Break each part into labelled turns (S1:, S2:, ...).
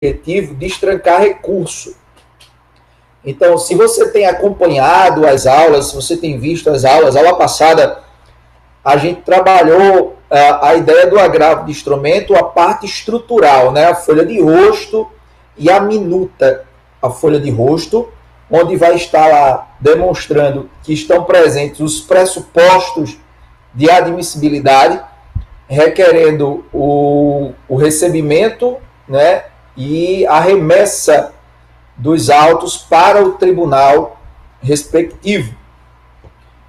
S1: objetivo destrancar recurso. Então, se você tem acompanhado as aulas, se você tem visto as aulas, aula passada, a gente trabalhou a ideia do agravo de instrumento, a parte estrutural, né? A folha de rosto e a minuta. A folha de rosto, onde vai estar lá demonstrando que estão presentes os pressupostos de admissibilidade, requerendo o recebimento, né, e a remessa dos autos para o tribunal respectivo.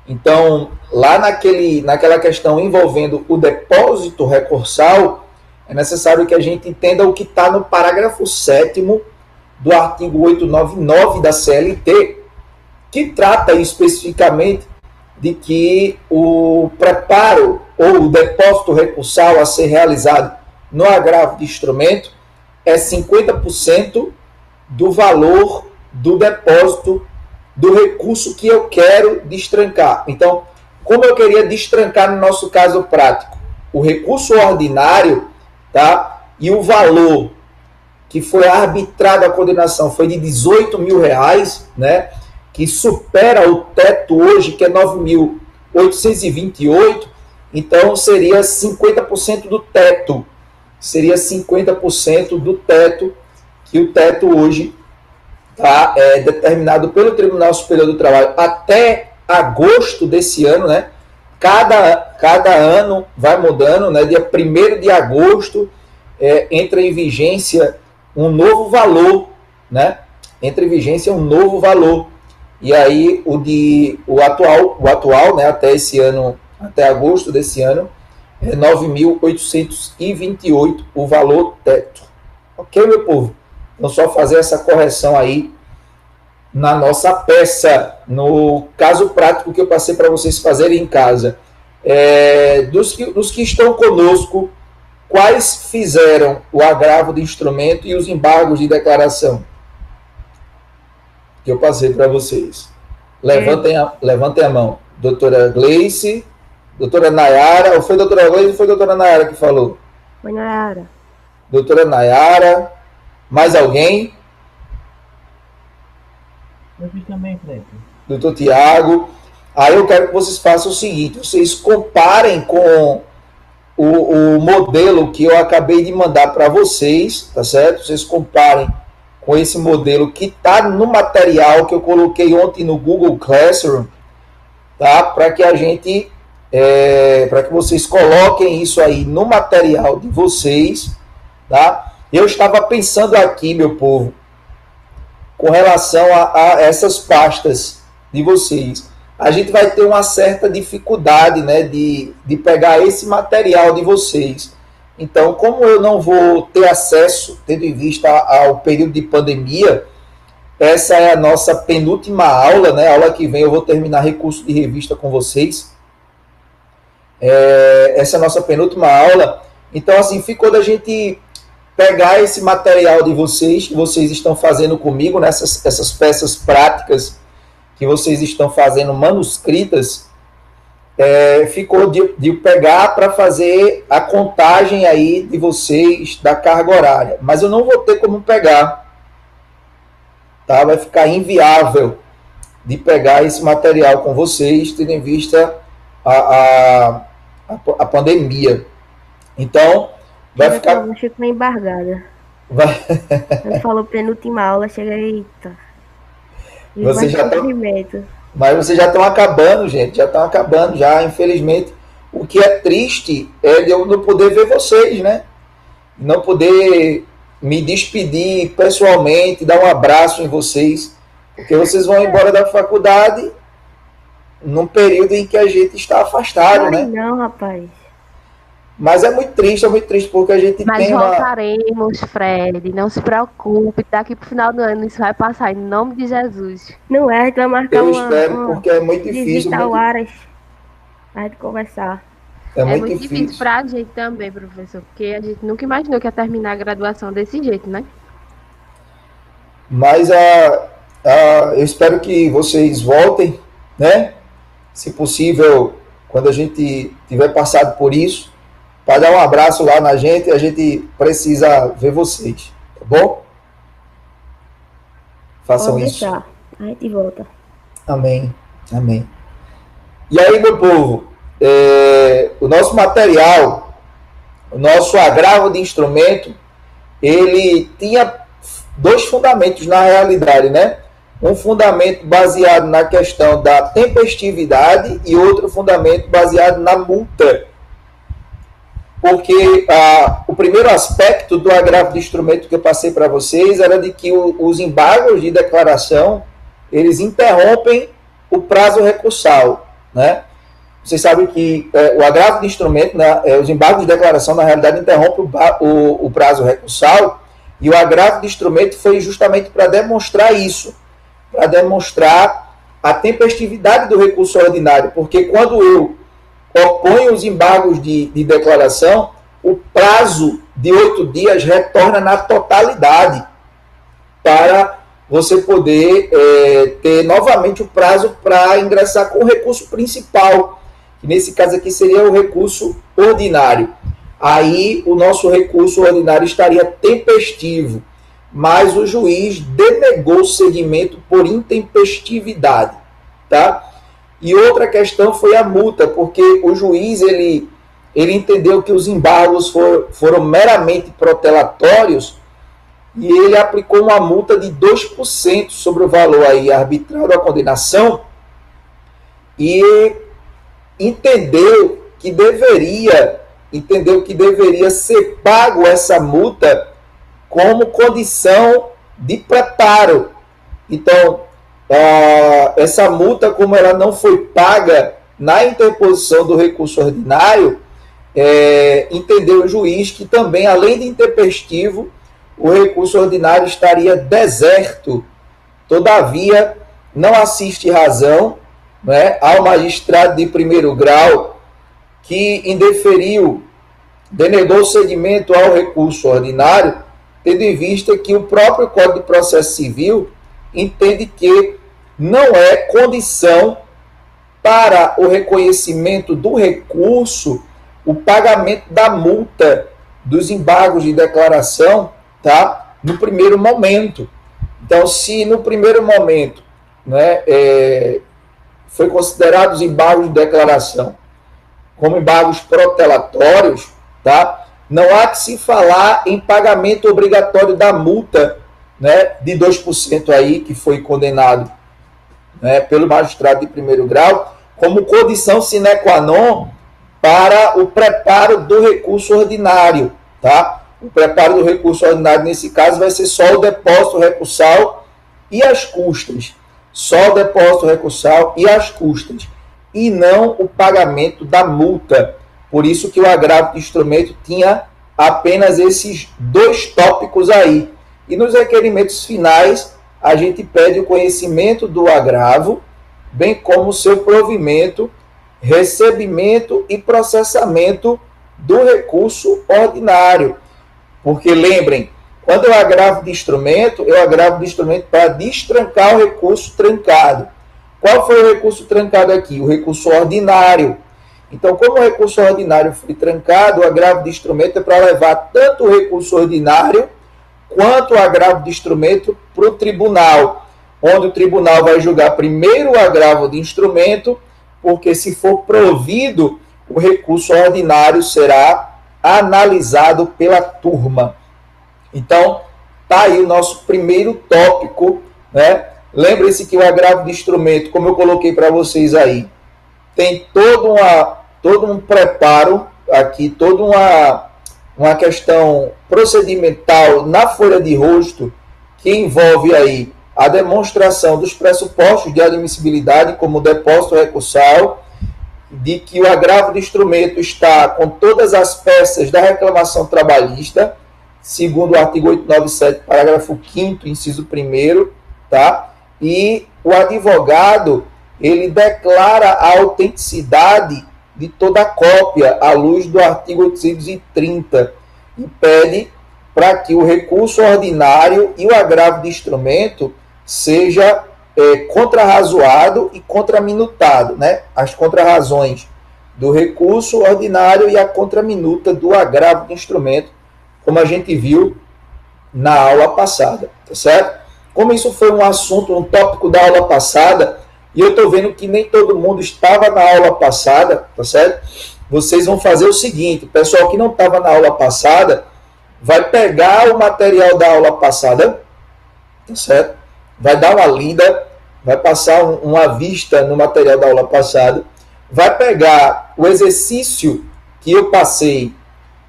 S1: Então, lá naquela questão envolvendo o depósito recursal, é necessário que a gente entenda o que está no parágrafo 7º do artigo 899 da CLT, que trata especificamente de que o preparo ou o depósito recursal a ser realizado no agravo de instrumento é 50% do valor do depósito do recurso que eu quero destrancar. Então, como eu queria destrancar no nosso caso prático, o recurso ordinário, tá? E o valor que foi arbitrado a condenação foi de R$18 mil, né? Que supera o teto hoje, que é 9.828, então seria 50% do teto. Seria 50% do teto, que o teto hoje tá, determinado pelo Tribunal Superior do Trabalho até agosto desse ano, né? Cada ano vai mudando, né? Dia 1º de agosto entra em vigência um novo valor, né? Entra em vigência um novo valor. E aí o atual, né, até esse ano, até agosto desse ano, é 9.828 o valor teto. Ok, meu povo? Então, só fazer essa correção aí na nossa peça, no caso prático que eu passei para vocês fazerem em casa. Dos que estão conosco, quais fizeram o agravo de instrumento e os embargos de declaração? Que eu passei para vocês. Levantem a mão. Doutora Gleice, doutora Nayara, ou foi doutora Gleice ou foi doutora Nayara que falou?
S2: Foi Nayara.
S1: Doutora Nayara, mais alguém?
S3: Eu fiz também, Fred.
S1: Doutor Tiago. Aí eu quero que vocês façam o seguinte, vocês comparem com o modelo que eu acabei de mandar para vocês, tá certo? Vocês comparem com esse modelo que está no material que eu coloquei ontem no Google Classroom, tá? Para que a gente, para que vocês coloquem isso aí no material de vocês, tá? Eu estava pensando aqui, meu povo, com relação a essas pastas de vocês. A gente vai ter uma certa dificuldade, né, de pegar esse material de vocês. Então, como eu não vou ter acesso, tendo em vista ao período de pandemia, essa é a nossa penúltima aula, né? A aula que vem eu vou terminar recurso de revista com vocês. Essa é a nossa penúltima aula. Então, assim, ficou da gente pegar esse material de vocês, que vocês estão fazendo comigo, nessas essas peças práticas que vocês estão fazendo manuscritas, ficou de pegar para fazer a contagem aí de vocês da carga horária. Mas eu não vou ter como pegar, tá? Vai ficar inviável de pegar esse material com vocês, tendo em vista a pandemia. Então, vai ficar...
S2: Eu fico meio embargada.
S1: Vai...
S2: Quando falou penúltima aula, chega, eita.
S1: Vocês já estão... Mas vocês já estão acabando, gente. Já estão acabando, já, infelizmente. O que é triste é de eu não poder ver vocês, né? Não poder me despedir pessoalmente, dar um abraço em vocês. Porque vocês vão embora da faculdade num período em que a gente está afastado, né?
S2: Não, rapaz.
S1: Mas é muito triste, porque a gente
S4: Mas
S1: tem
S4: voltaremos, Fred, não se preocupe, daqui pro final do ano isso vai passar, em nome de Jesus.
S2: Não é, então marcar
S1: Eu espero, porque é muito difícil.
S2: Visitar o Aras, a gente conversar.
S1: É muito
S4: difícil pra gente também, professor, porque a gente nunca imaginou que ia terminar a graduação desse jeito, né?
S1: Mas eu espero que vocês voltem, né? Se possível, quando a gente tiver passado por isso, para dar um abraço lá na gente, a gente precisa ver vocês, Tá bom? Façam
S2: Pode
S1: isso.
S2: deixar. A gente volta.
S1: Amém. Amém. E aí, meu povo, o nosso material, o nosso agravo de instrumento, ele tinha dois fundamentos na realidade, né? Um fundamento baseado na questão da tempestividade e outro fundamento baseado na multa. Porque o primeiro aspecto do agravo de instrumento que eu passei para vocês era de que os embargos de declaração, eles interrompem o prazo recursal, né? Vocês sabem que o agravo de instrumento, né, os embargos de declaração, na realidade, interrompem o prazo recursal, e o agravo de instrumento foi justamente para demonstrar isso, para demonstrar a tempestividade do recurso ordinário, porque quando eu oponho os embargos de declaração, o prazo de 8 dias retorna na totalidade para você poder ter novamente o prazo para ingressar com o recurso principal, que nesse caso aqui seria o recurso ordinário. Aí o nosso recurso ordinário estaria tempestivo, mas o juiz denegou o segmento por intempestividade, tá? E outra questão foi a multa, porque o juiz ele entendeu que os embargos foram meramente protelatórios e ele aplicou uma multa de 2% sobre o valor aí arbitral da condenação e entendeu que deveria ser pago essa multa como condição de preparo. Então, essa multa, como ela não foi paga na interposição do recurso ordinário, entendeu o juiz que também, além de intempestivo, o recurso ordinário estaria deserto. Todavia, não assiste razão, né, ao magistrado de primeiro grau que indeferiu, denegou seguimento ao recurso ordinário, tendo em vista que o próprio Código de Processo Civil entende que não é condição para o reconhecimento do recurso o pagamento da multa dos embargos de declaração, tá, no primeiro momento. Então, se no primeiro momento, né, foi considerado os embargos de declaração como embargos protelatórios, tá, não há que se falar em pagamento obrigatório da multa, né, de 2% aí, que foi condenado, né, pelo magistrado de primeiro grau, como condição sine qua non para o preparo do recurso ordinário. Tá? O preparo do recurso ordinário, nesse caso, vai ser só o depósito recursal e as custas. Só o depósito recursal e as custas. E não o pagamento da multa. Por isso que o agravo de instrumento tinha apenas esses dois tópicos aí. E nos requerimentos finais, a gente pede o conhecimento do agravo, bem como o seu provimento, recebimento e processamento do recurso ordinário. Porque lembrem, quando eu agravo de instrumento, eu agravo de instrumento para destrancar o recurso trancado. Qual foi o recurso trancado aqui? O recurso ordinário. Então, como o recurso ordinário foi trancado, o agravo de instrumento é para levar tanto o recurso ordinário quanto o agravo de instrumento para o tribunal, onde o tribunal vai julgar primeiro o agravo de instrumento, porque se for provido, o recurso ordinário será analisado pela turma. Então, tá aí o nosso primeiro tópico, né? Lembre-se que o agravo de instrumento, como eu coloquei para vocês aí, tem todo um preparo aqui, toda uma questão procedimental na folha de rosto que envolve aí a demonstração dos pressupostos de admissibilidade, como o depósito recursal, de que o agravo de instrumento está com todas as peças da reclamação trabalhista, segundo o artigo 897, parágrafo 5º, inciso 1º, tá? E o advogado, ele declara a autenticidade de toda a cópia, à luz do artigo 830, e pede para que o recurso ordinário e o agravo de instrumento seja contrarrazoado e contraminutado, né? As contrarrazões do recurso ordinário e a contraminuta do agravo de instrumento, como a gente viu na aula passada, tá certo? Como isso foi um assunto, um tópico da aula passada, e eu estou vendo que nem todo mundo estava na aula passada, tá certo? Vocês vão fazer o seguinte, o pessoal que não estava na aula passada, vai pegar o material da aula passada, tá certo? Vai dar uma lida, vai passar uma vista no material da aula passada, vai pegar o exercício que eu passei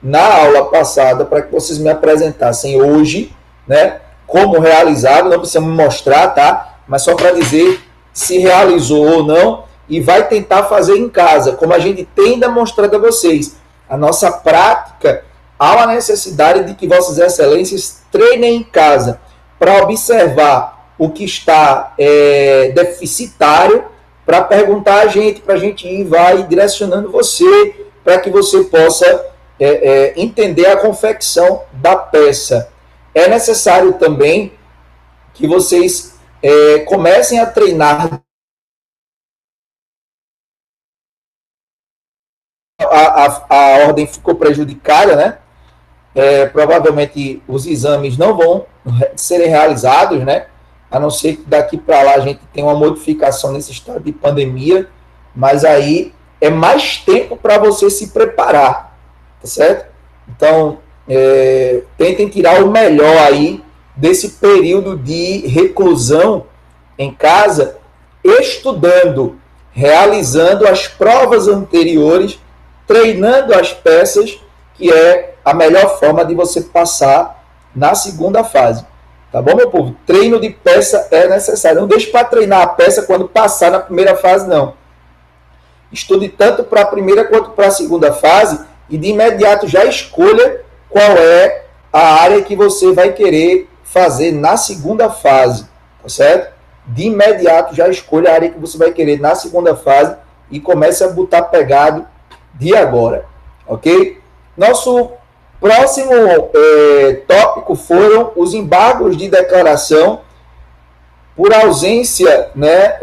S1: na aula passada para que vocês me apresentassem hoje, né? Como realizado, não precisa me mostrar, tá? Mas só para dizer se realizou ou não, e vai tentar fazer em casa, como a gente tem demonstrado a vocês. A nossa prática, há uma necessidade de que vossas excelências treinem em casa para observar o que está deficitário, para perguntar a gente, para a gente ir, vai direcionando você, para que você possa entender a confecção da peça. É necessário também que vocês comecem a treinar a ordem ficou prejudicada, né? Provavelmente os exames não vão serem realizados, né? A não ser que daqui para lá a gente tenha uma modificação nesse estado de pandemia, mas aí é mais tempo para você se preparar, tá certo? Então, tentem tirar o melhor aí desse período de reclusão em casa, estudando, realizando as provas anteriores, treinando as peças, que é a melhor forma de você passar na segunda fase. Tá bom, meu povo? Treino de peça é necessário. Não deixe para treinar a peça quando passar na primeira fase, não. Estude tanto para a primeira quanto para a segunda fase e de imediato já escolha qual é a área que você vai querer fazer na segunda fase, tá certo? De imediato já escolha a área que você vai querer na segunda fase e comece a botar pegado de agora, ok? Nosso próximo tópico foram os embargos de declaração por ausência, né,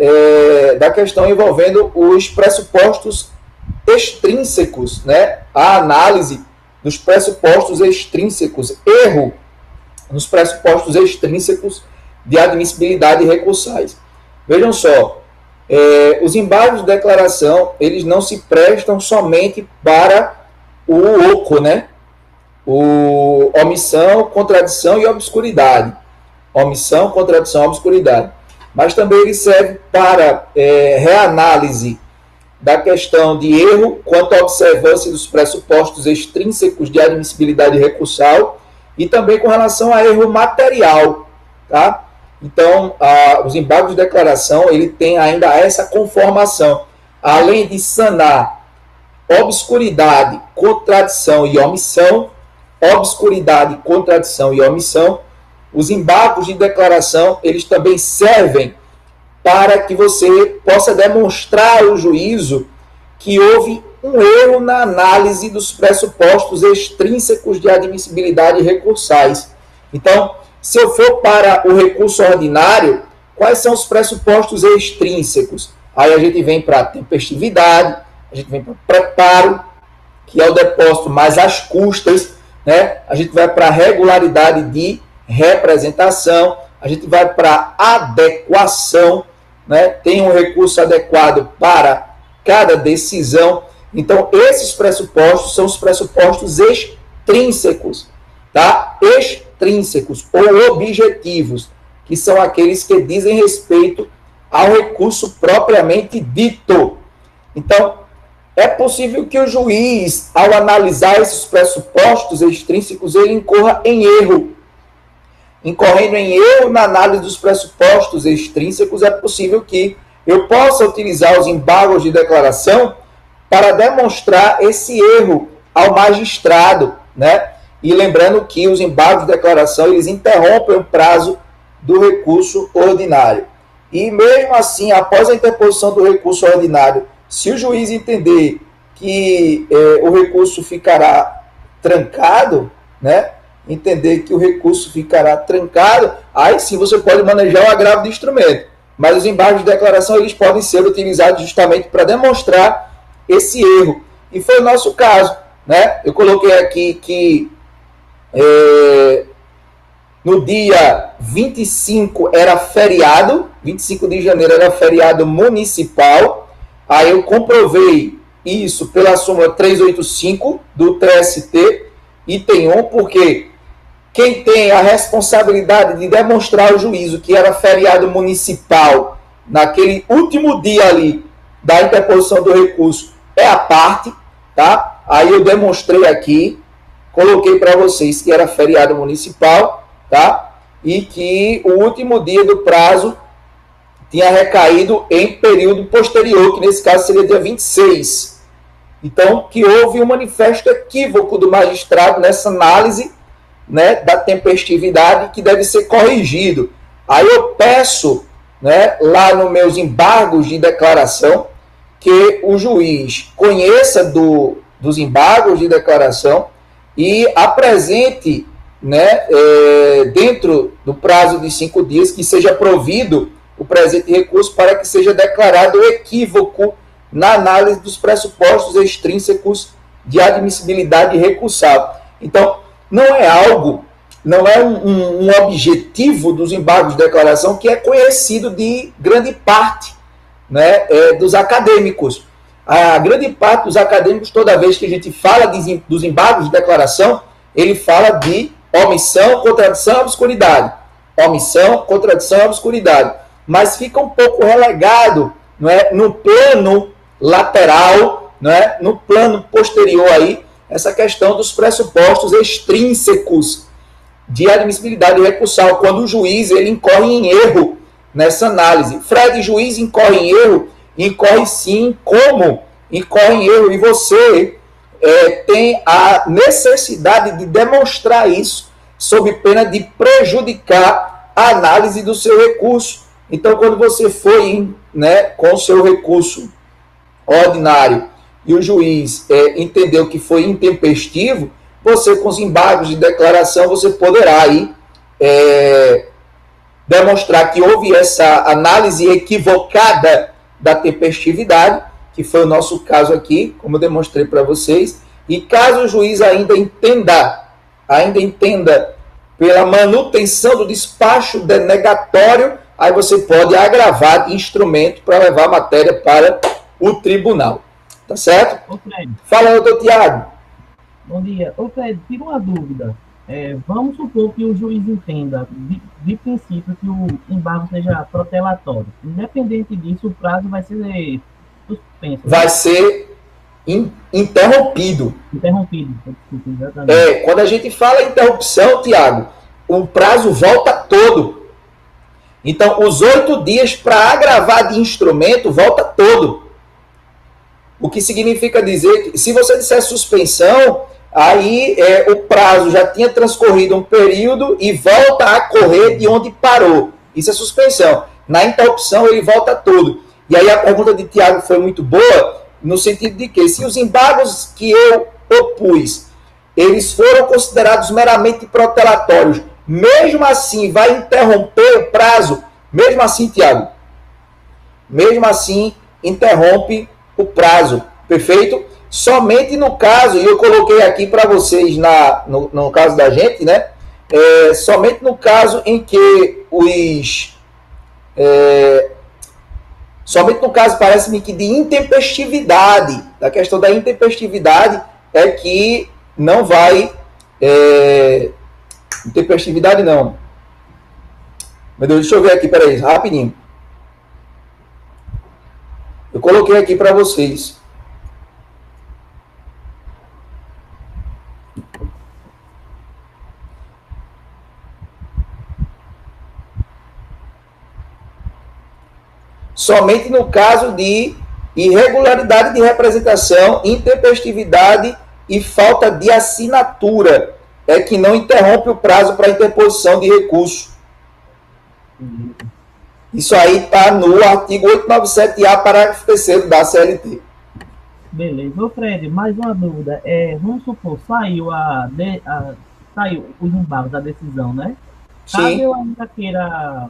S1: da questão envolvendo os pressupostos extrínsecos, né, a análise dos pressupostos extrínsecos, erro nos pressupostos extrínsecos de admissibilidade recursais. Vejam só, os embargos de declaração, eles não se prestam somente para o oco, né? O omissão, contradição e obscuridade. Omissão, contradição, obscuridade. Mas também ele serve para reanálise da questão de erro quanto à observância dos pressupostos extrínsecos de admissibilidade recursal e também com relação a erro material, tá? Então, os embargos de declaração, ele tem ainda essa conformação. Além de sanar obscuridade, contradição e omissão, obscuridade, contradição e omissão, os embargos de declaração, eles também servem para que você possa demonstrar ao juízo que houve um erro na análise dos pressupostos extrínsecos de admissibilidade recursais. Então, se eu for para o recurso ordinário, quais são os pressupostos extrínsecos? Aí a gente vem para a tempestividade, a gente vem para o preparo, que é o depósito mais as custas, né? A gente vai para a regularidade de representação, a gente vai para a adequação, né? Tem um recurso adequado para cada decisão. Então, esses pressupostos são os pressupostos extrínsecos, tá? Extrínsecos ou objetivos, que são aqueles que dizem respeito ao recurso propriamente dito. Então, é possível que o juiz, ao analisar esses pressupostos extrínsecos, ele incorra em erro. Incorrendo em erro na análise dos pressupostos extrínsecos, é possível que eu possa utilizar os embargos de declaração para demonstrar esse erro ao magistrado, né? E lembrando que os embargos de declaração, eles interrompem o prazo do recurso ordinário. E mesmo assim, após a interposição do recurso ordinário, se o juiz entender que o recurso ficará trancado, né? Entender que o recurso ficará trancado, aí sim você pode manejar o agravo de instrumento. Mas os embargos de declaração, eles podem ser utilizados justamente para demonstrar esse erro. E foi o nosso caso, né? Eu coloquei aqui que no dia 25 era feriado, 25 de janeiro era feriado municipal. Aí eu comprovei isso pela súmula 385 do TST, item 1, porque quem tem a responsabilidade de demonstrar ao juízo que era feriado municipal naquele último dia ali da interposição do recurso é a parte, tá? Aí eu demonstrei aqui, coloquei para vocês que era feriado municipal, tá? E que o último dia do prazo tinha recaído em período posterior, que nesse caso seria dia 26. Então, que houve um manifesto equívoco do magistrado nessa análise, né, da tempestividade, que deve ser corrigido. Aí eu peço, né, lá nos meus embargos de declaração, que o juiz conheça dos embargos de declaração e apresente, né, dentro do prazo de 5 dias, que seja provido o presente recurso para que seja declarado equívoco na análise dos pressupostos extrínsecos de admissibilidade recursável. Então, não é um objetivo dos embargos de declaração que é conhecido de grande parte, né, dos acadêmicos. A grande parte dos acadêmicos, toda vez que a gente fala dos embargos de declaração, ele fala de omissão, contradição, obscuridade. Omissão, contradição, obscuridade. Mas fica um pouco relegado, não é, no plano lateral, não é, no plano posterior aí, essa questão dos pressupostos extrínsecos de admissibilidade recursal, quando o juiz ele incorre em erro nessa análise. Fred, juiz incorre em erro? Incorre sim. Como incorre em erro? E você tem a necessidade de demonstrar isso, sob pena de prejudicar a análise do seu recurso. Então, quando você foi, né, com o seu recurso ordinário e o juiz entendeu que foi intempestivo, você, com os embargos de declaração, você poderá aí demonstrar que houve essa análise equivocada da tempestividade, que foi o nosso caso aqui, como eu demonstrei para vocês, e caso o juiz ainda entenda pela manutenção do despacho denegatório, aí você pode agravar de instrumento para levar a matéria para o tribunal. Tá certo?
S3: Ô, Fred.
S1: Fala, doutor Tiago.
S3: Bom dia. Ô, Fred, tira uma dúvida. Vamos supor que o juiz entenda, de princípio, que o embargo seja protelatório. Independente disso, o prazo vai ser suspenso.
S1: Vai ser interrompido.
S3: Interrompido, desculpa, exatamente.
S1: Quando a gente fala em interrupção, Tiago, o prazo volta todo. Então, os 8 dias para agravar de instrumento volta todo. O que significa dizer que, se você disser suspensão, aí o prazo já tinha transcorrido um período e volta a correr de onde parou. Isso é suspensão. Na interrupção, ele volta todo. E aí a pergunta de Tiago foi muito boa, no sentido de que, se os embargos que eu opus, eles foram considerados meramente protelatórios, mesmo assim vai interromper o prazo, mesmo assim, Tiago, mesmo assim interrompe o prazo, perfeito? Somente no caso, e eu coloquei aqui para vocês no caso da gente, né? Somente no caso em que somente no caso, parece-me que de intempestividade, da questão da intempestividade, é que não vai. Intempestividade não. Meu Deus, deixa eu ver aqui, peraí, rapidinho. Eu coloquei aqui para vocês. Somente no caso de irregularidade de representação, intempestividade e falta de assinatura é que não interrompe o prazo para interposição de recurso. Isso aí está no artigo 897-A, parágrafo 3º da CLT.
S3: Beleza. Ô, Fred, mais uma dúvida. Vamos supor, saiu os embargos da decisão, né? Caso
S1: Sim.
S3: eu ainda queira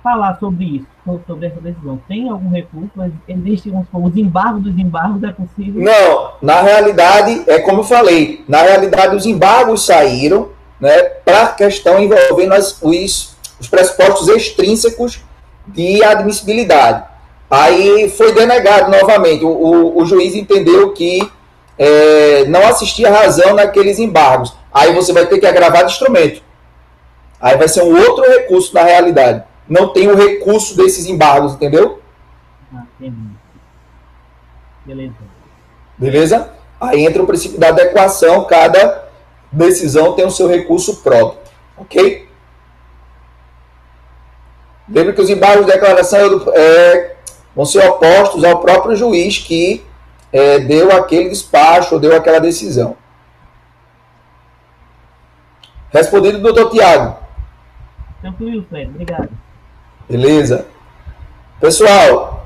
S3: falar sobre isso, sobre essa decisão, tem algum recurso? Existe os embargos dos embargos, é possível?
S1: Não, na realidade, é como eu falei, na realidade os embargos saíram, né, para a questão envolvendo os pressupostos extrínsecos de admissibilidade. Aí foi denegado novamente. O juiz entendeu que não assistia razão naqueles embargos. Aí você vai ter que agravar de instrumento. Aí vai ser um outro recurso na realidade. Não tem o recurso desses embargos, entendeu?
S3: Entendi. Beleza.
S1: Beleza? Aí entra o princípio da adequação. Cada decisão tem o seu recurso próprio. Ok? Lembra que os embargos de declaração vão ser opostos ao próprio juiz que deu aquele despacho, ou deu aquela decisão. Respondido, doutor Tiago.
S3: Tranquilo, Fred. Obrigado.
S1: Beleza. Pessoal,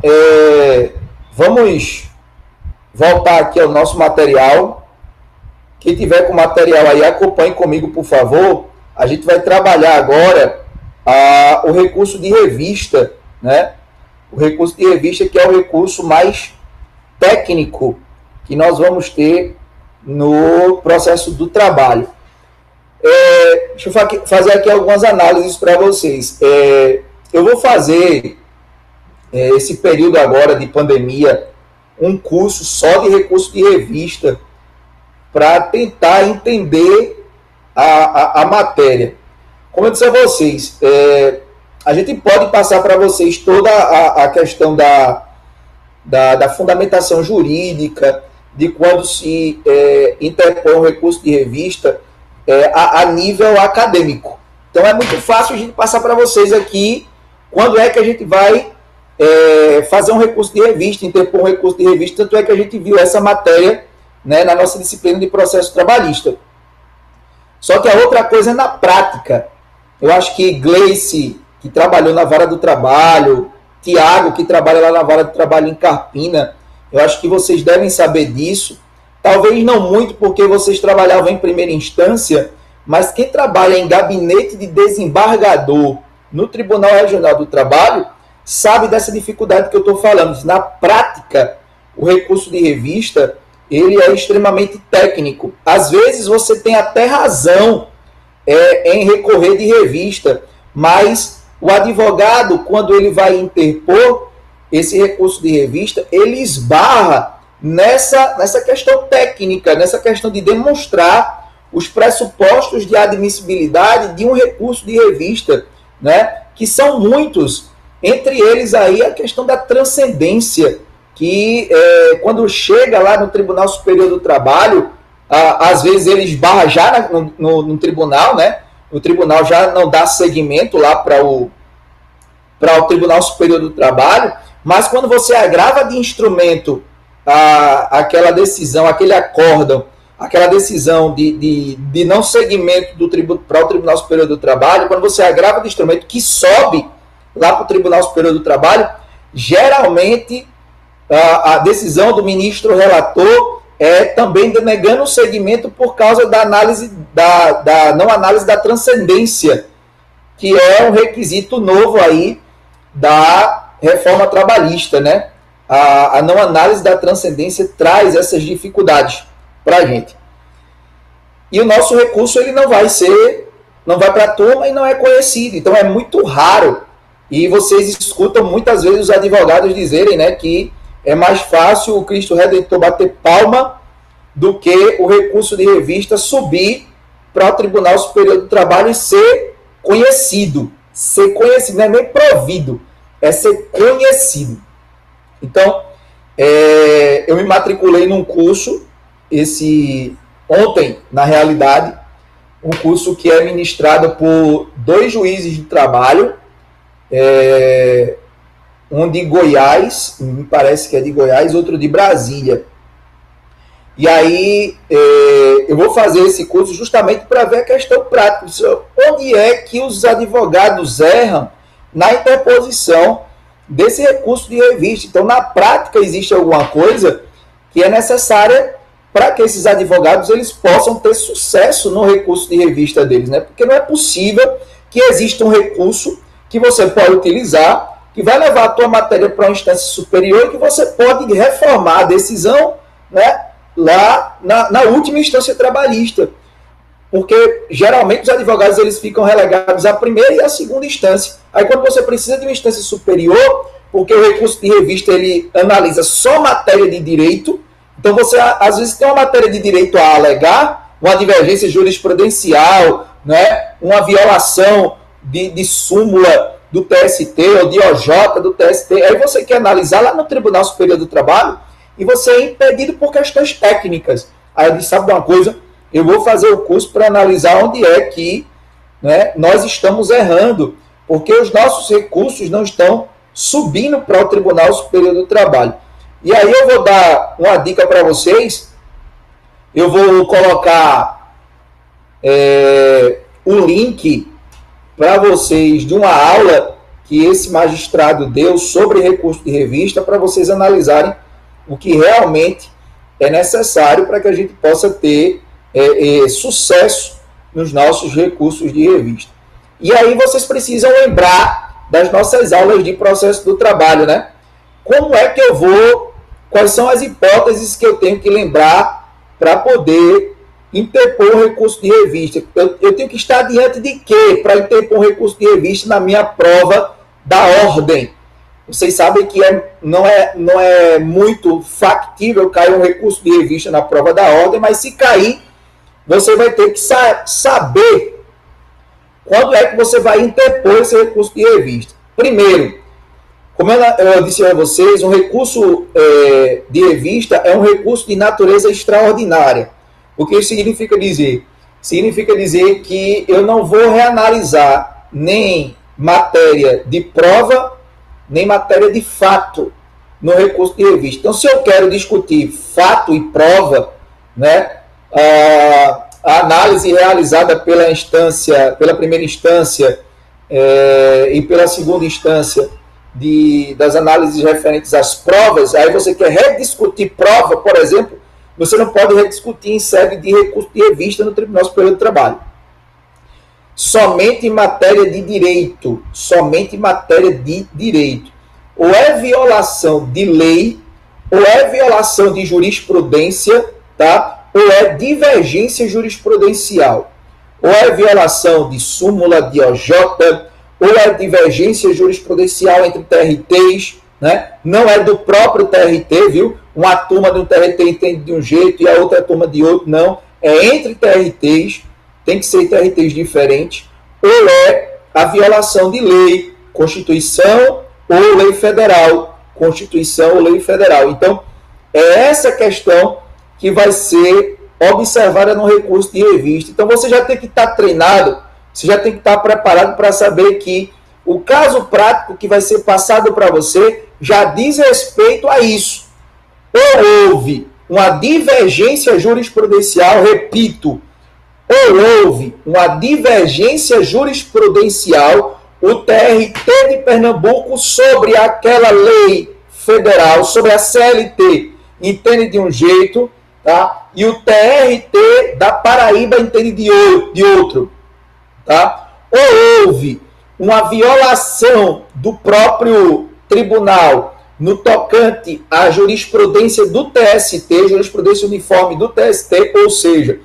S1: vamos voltar aqui ao nosso material. Quem tiver com material aí, acompanhe comigo, por favor. A gente vai trabalhar agora o recurso de revista, né? O recurso de revista, que é o recurso mais técnico que nós vamos ter no processo do trabalho. Deixa eu fazer aqui algumas análises para vocês. Eu vou fazer, esse período agora de pandemia, um curso só de recurso de revista para tentar entender a matéria. Como eu disse a vocês, a gente pode passar para vocês toda a questão da fundamentação jurídica, de quando se interpõe um recurso de revista a nível acadêmico. Então é muito fácil a gente passar para vocês aqui quando é que a gente vai fazer um recurso de revista, interpor um recurso de revista, tanto é que a gente viu essa matéria, né, na nossa disciplina de processo trabalhista. Só que a outra coisa é na prática. Eu acho que Gleice, que trabalhou na Vara do Trabalho, Tiago, que trabalha lá na Vara do Trabalho em Carpina, eu acho que vocês devem saber disso. Talvez não muito, porque vocês trabalhavam em primeira instância, mas quem trabalha em gabinete de desembargador no Tribunal Regional do Trabalho sabe dessa dificuldade que eu estou falando. Na prática, o recurso de revista, ele é extremamente técnico. Às vezes você tem até razão em recorrer de revista, mas o advogado, quando ele vai interpor esse recurso de revista, ele esbarra nessa questão técnica, nessa questão de demonstrar os pressupostos de admissibilidade de um recurso de revista, né, que são muitos, entre eles aí a questão da transcendência, que quando chega lá no Tribunal Superior do Trabalho, às vezes ele esbarra já no tribunal, né? O tribunal já não dá seguimento lá para o Tribunal Superior do Trabalho, mas quando você agrava de instrumento aquela decisão, aquele acórdão, aquela decisão de não seguimento para o Tribunal Superior do Trabalho, quando você agrava de instrumento que sobe lá para o Tribunal Superior do Trabalho, geralmente a decisão do ministro relator também denegando o segmento por causa da análise da não análise da transcendência, que é um requisito novo aí da reforma trabalhista, né? A não análise da transcendência traz essas dificuldades para a gente. E o nosso recurso ele não vai para a turma e não é conhecido, então é muito raro. E vocês escutam muitas vezes os advogados dizerem, né, que é mais fácil o Cristo Redentor bater palma do que o recurso de revista subir para o Tribunal Superior do Trabalho e ser conhecido. Ser conhecido, não é nem provido, é ser conhecido. Então, eu me matriculei num curso, ontem, na realidade, um curso que é ministrado por 2 juízes de trabalho, um de Goiás, me parece que é de Goiás, outro de Brasília. E aí eu vou fazer esse curso justamente para ver a questão prática. Onde é que os advogados erram na interposição desse recurso de revista? Então, na prática, existe alguma coisa que é necessária para que esses advogados eles possam ter sucesso no recurso de revista deles, né? Porque não é possível que exista um recurso que você pode utilizar, que vai levar a tua matéria para uma instância superior e que você pode reformar a decisão, né, lá na última instância trabalhista. Porque geralmente os advogados eles ficam relegados à primeira e à segunda instância. Aí quando você precisa de uma instância superior, porque o recurso de revista ele analisa só matéria de direito, então você às vezes tem uma matéria de direito a alegar, uma divergência jurisprudencial, né, uma violação de súmula do TST ou de OJ do TST, aí você quer analisar lá no Tribunal Superior do Trabalho e você é impedido por questões técnicas. Aí eu disse, sabe de uma coisa? Eu vou fazer o curso para analisar onde é que, né, nós estamos errando, porque os nossos recursos não estão subindo para o Tribunal Superior do Trabalho. E aí eu vou dar uma dica para vocês, eu vou colocar o link para vocês de uma aula que esse magistrado deu sobre recurso de revista, para vocês analisarem o que realmente é necessário para que a gente possa ter sucesso nos nossos recursos de revista. E aí vocês precisam lembrar das nossas aulas de processo do trabalho, né? Como é que eu vou, quais são as hipóteses que eu tenho que lembrar para poder interpor um recurso de revista? Eu tenho que estar diante de quê para interpor um recurso de revista na minha prova da ordem? Vocês sabem que não é muito factível cair um recurso de revista na prova da ordem, mas se cair, você vai ter que saber quando é que você vai interpor esse recurso de revista. Primeiro, como eu disse a vocês, um recurso de revista é um recurso de natureza extraordinária. O que isso significa dizer? Significa dizer que eu não vou reanalisar nem matéria de prova, nem matéria de fato no recurso de revista. Então, se eu quero discutir fato e prova, né, a análise realizada pela primeira instância e pela segunda instância das análises referentes às provas, aí você quer rediscutir prova, por exemplo, você não pode rediscutir em sede de recurso de revista no Tribunal Superior do Trabalho. Somente em matéria de direito, somente em matéria de direito. Ou é violação de lei, ou é violação de jurisprudência, tá? Ou é divergência jurisprudencial. Ou é violação de súmula de OJ, ou é divergência jurisprudencial entre TRTs, né? Não é do próprio TRT, viu? Uma turma de um TRT entende de um jeito e a outra turma de outro, não. É entre TRTs, tem que ser TRTs diferentes, ou é a violação de lei, Constituição ou lei federal, Constituição ou lei federal. Então, é essa questão que vai ser observada no recurso de revista. Então, você já tem que estar treinado, você já tem que estar preparado para saber que o caso prático que vai ser passado para você já diz respeito a isso. Ou houve uma divergência jurisprudencial, repito, ou houve uma divergência jurisprudencial, o TRT de Pernambuco sobre aquela lei federal, sobre a CLT, entende de um jeito, tá? E o TRT da Paraíba entende de outro, tá? Ou houve uma violação do próprio tribunal no tocante à jurisprudência do TST, jurisprudência uniforme do TST, ou seja,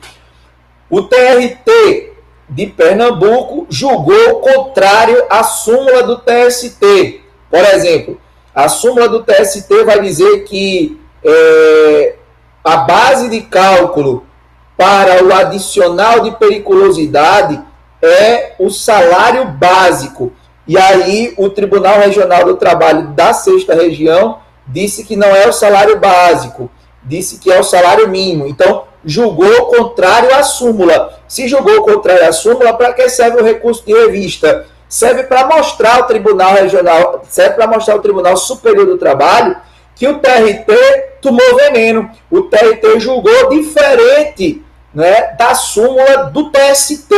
S1: o TRT de Pernambuco julgou contrário à súmula do TST. Por exemplo, a súmula do TST vai dizer que a base de cálculo para o adicional de periculosidade é o salário básico. E aí o Tribunal Regional do Trabalho da 6ª Região disse que não é o salário básico, disse que é o salário mínimo. Então, julgou contrário à súmula. Se julgou contrário à súmula, para que serve o recurso de revista? Serve para mostrar ao Tribunal Regional, serve para mostrar ao Tribunal Superior do Trabalho que o TRT tomou veneno. O TRT julgou diferente, né, da súmula do TST.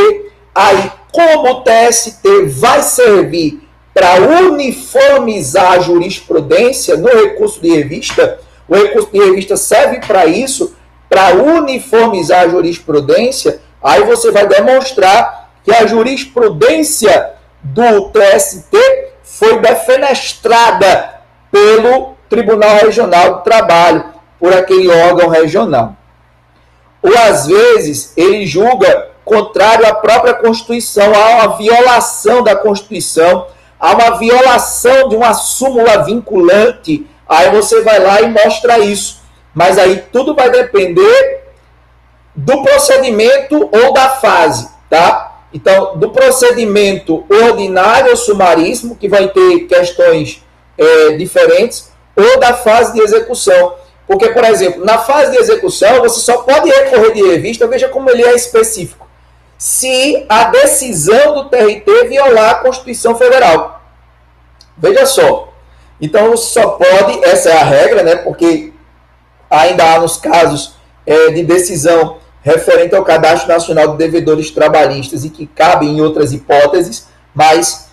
S1: Aí, como o TST vai servir para uniformizar a jurisprudência no recurso de revista, o recurso de revista serve para isso, para uniformizar a jurisprudência, aí você vai demonstrar que a jurisprudência do TST foi defenestrada pelo Tribunal Regional do Trabalho, por aquele órgão regional. Ou às vezes ele julga contrário à própria Constituição, há uma violação da Constituição, há uma violação de uma súmula vinculante, aí você vai lá e mostra isso. Mas aí tudo vai depender do procedimento ou da fase, tá? Então, do procedimento ordinário ou sumaríssimo, que vai ter questões diferentes, ou da fase de execução. Porque, por exemplo, na fase de execução, você só pode recorrer de revista, veja como ele é específico, se a decisão do TRT violar a Constituição Federal. Veja só. Então, você só pode, essa é a regra, né? Porque ainda há nos casos de decisão referente ao Cadastro Nacional de Devedores Trabalhistas e que cabe em outras hipóteses, mas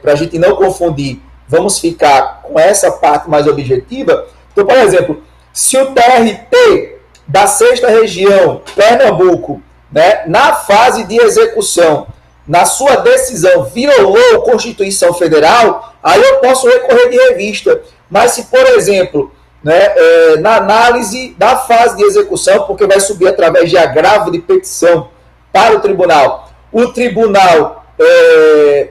S1: para a gente não confundir, vamos ficar com essa parte mais objetiva. Então, por exemplo, se o TRT da 6ª Região, Pernambuco, né, na fase de execução, na sua decisão, violou a Constituição Federal, aí eu posso recorrer de revista. Mas se, por exemplo, né, na análise da fase de execução, porque vai subir através de agravo de petição para o tribunal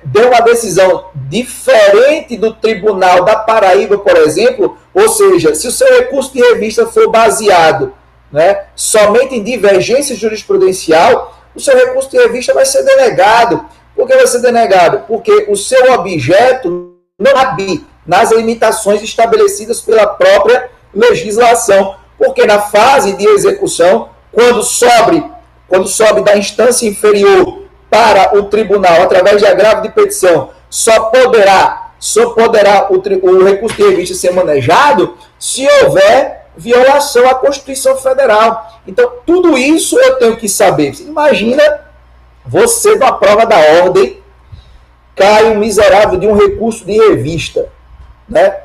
S1: deu uma decisão diferente do Tribunal da Paraíba, por exemplo, ou seja, se o seu recurso de revista for baseado, né, somente em divergência jurisprudencial, o seu recurso de revista vai ser denegado. Por que vai ser denegado? Porque o seu objeto não cabe nas limitações estabelecidas pela própria legislação. Porque na fase de execução, quando sobe da instância inferior para o tribunal, através de agravo de petição, só poderá o recurso de revista ser manejado se houver violação à Constituição Federal. Então, tudo isso eu tenho que saber. Você imagina você, na prova da ordem, cai um miserável de um recurso de revista, né?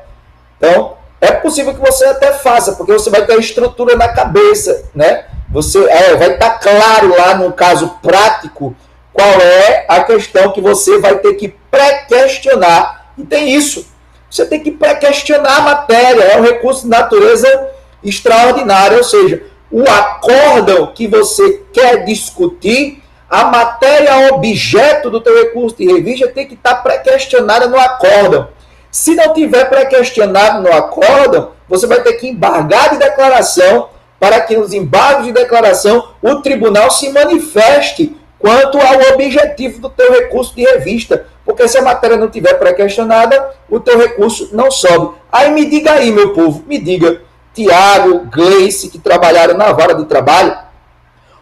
S1: Então, é possível que você até faça, porque você vai ter a estrutura na cabeça, né? Você vai estar claro lá no caso prático qual é a questão que você vai ter que pré-questionar. E tem isso. Você tem que pré-questionar a matéria. É um recurso de natureza extraordinária. Ou seja, o acórdão que você quer discutir, a matéria objeto do teu recurso de revista tem que estar pré-questionada no acórdão. Se não tiver pré-questionado no acórdão, você vai ter que embargar de declaração para que nos embargos de declaração o tribunal se manifeste quanto ao objetivo do teu recurso de revista. Porque se a matéria não tiver pré-questionada, o teu recurso não sobe. Aí me diga aí, meu povo, me diga, Tiago, Gleice, que trabalharam na vara do trabalho,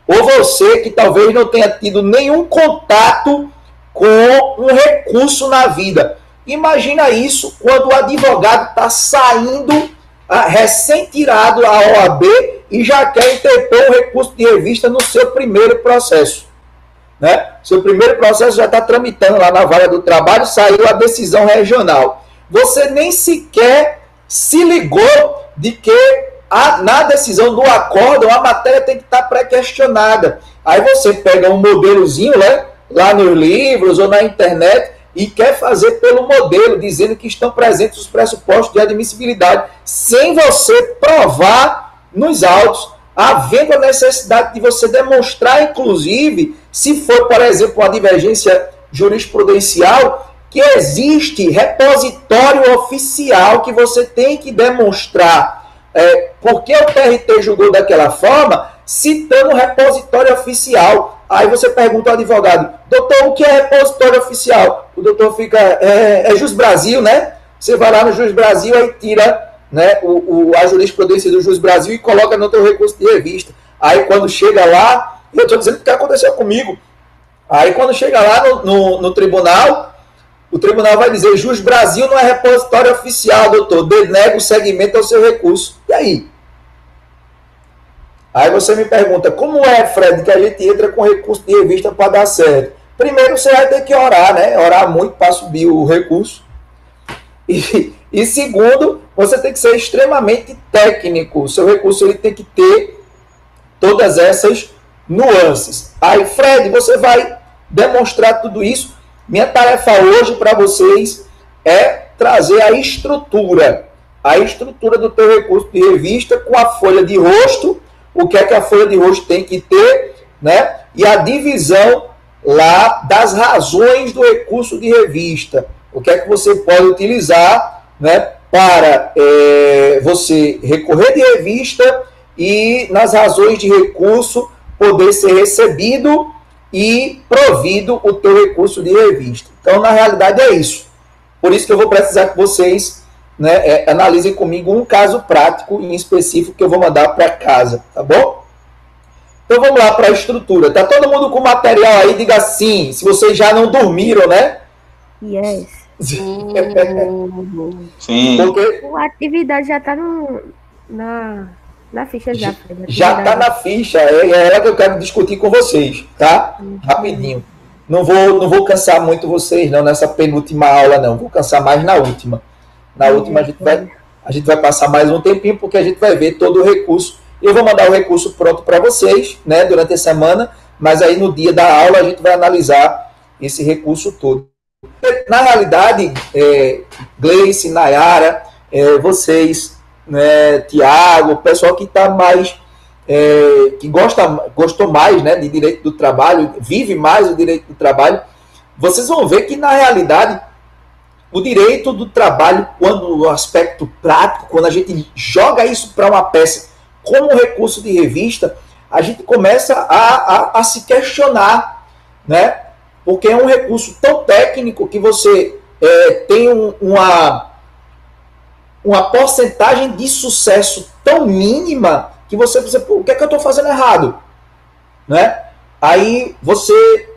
S1: ou você que talvez não tenha tido nenhum contato com um recurso na vida. Imagina isso quando o advogado está saindo, recém-tirado a OAB e já quer interpor um recurso de revista no seu primeiro processo. Né? Seu primeiro processo já está tramitando lá na vara do trabalho, saiu a decisão regional. Você nem sequer se ligou de que na decisão do acórdão a matéria tem que estar pré-questionada. Aí você pega um modelozinho, né, lá nos livros ou na internet e quer fazer pelo modelo, dizendo que estão presentes os pressupostos de admissibilidade, sem você provar nos autos, havendo a necessidade de você demonstrar, inclusive, se for, por exemplo, uma divergência jurisprudencial, que existe repositório oficial que você tem que demonstrar porque o TRT julgou daquela forma, citando o repositório oficial. Aí você pergunta ao advogado, doutor, o que é repositório oficial? O doutor fica, é Jus Brasil, né? Você vai lá no Jus Brasil, aí tira, né, a jurisprudência do Jus Brasil e coloca no teu recurso de revista. Aí quando chega lá, eu estou dizendo o que aconteceu comigo. Aí quando chega lá no tribunal, o tribunal vai dizer, Jus Brasil não é repositório oficial, doutor, denega o segmento ao seu recurso. E aí? Aí você me pergunta, como é, Fred, que a gente entra com recurso de revista para dar certo? Primeiro você vai ter que orar, né? Orar muito para subir o recurso. E segundo, você tem que ser extremamente técnico. O seu recurso ele tem que ter todas essas nuances. Aí, Fred, você vai demonstrar tudo isso. Minha tarefa hoje para vocês é trazer a estrutura do teu recurso de revista com a folha de rosto, o que é que a folha de rosto tem que ter, né? E a divisão lá das razões do recurso de revista. O que é que você pode utilizar, né, para você recorrer de revista e nas razões de recurso poder ser recebido e provido o teu recurso de revista. Então, na realidade, é isso. Por isso que eu vou precisar que vocês, né, analisem comigo um caso prático em específico que eu vou mandar para casa, tá bom? Então, vamos lá para a estrutura. Tá todo mundo com material aí? Diga sim, se vocês já não dormiram, né?
S2: Yes.
S4: Sim.
S1: Porque
S2: A atividade já tá na ficha já. Fred.
S1: já está na ficha, é ela que eu quero discutir com vocês, tá? Rapidinho. Não vou cansar muito vocês, não, nessa penúltima aula, não. Vou cansar mais na última. Na última a gente vai passar mais um tempinho, porque a gente vai ver todo o recurso. Eu vou mandar o recurso pronto para vocês, né, durante a semana, mas aí no dia da aula a gente vai analisar esse recurso todo. Na realidade, Gleice, Nayara, vocês, né, Tiago, o pessoal que está mais, que gostou mais, né, de direito do trabalho, vive mais o direito do trabalho, vocês vão ver que, na realidade, o direito do trabalho, quando o aspecto prático, quando a gente joga isso para uma peça como recurso de revista, a gente começa a se questionar, né? Porque é um recurso tão técnico que você tem uma porcentagem de sucesso tão mínima que você pensa, pô, o que é que eu estou fazendo errado? Né? Aí você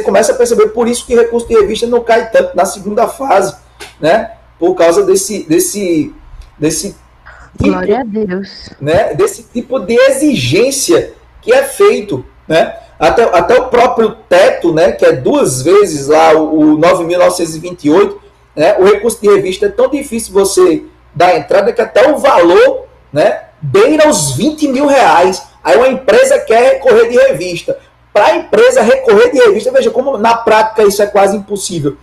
S1: começa a perceber, por isso que recurso de revista não cai tanto na segunda fase, né? Por causa desse tipo,
S4: Glória a Deus.
S1: né, desse tipo de exigência que é feito, né? Até o próprio teto, né, que é 2 vezes lá o 9.928, né, o recurso de revista é tão difícil você dar entrada que até o valor, né, beira os 20 mil reais. Aí uma empresa quer recorrer de revista. Para a empresa recorrer de revista, veja como na prática isso é quase impossível.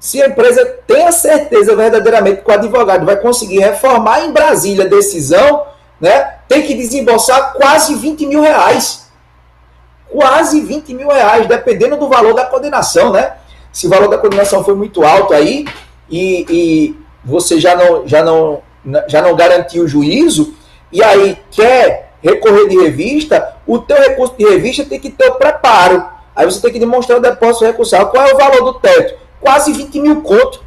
S1: Se a empresa tem a certeza verdadeiramente que o advogado vai conseguir reformar em Brasília a decisão, né, tem que desembolsar quase 20 mil reais. Quase 20 mil reais, dependendo do valor da condenação, né? Se o valor da condenação foi muito alto aí e você já não garantiu o juízo, e aí quer recorrer de revista, o teu recurso de revista tem que ter o preparo. Aí você tem que demonstrar o depósito recursal. Qual é o valor do teto? Quase 20 mil conto.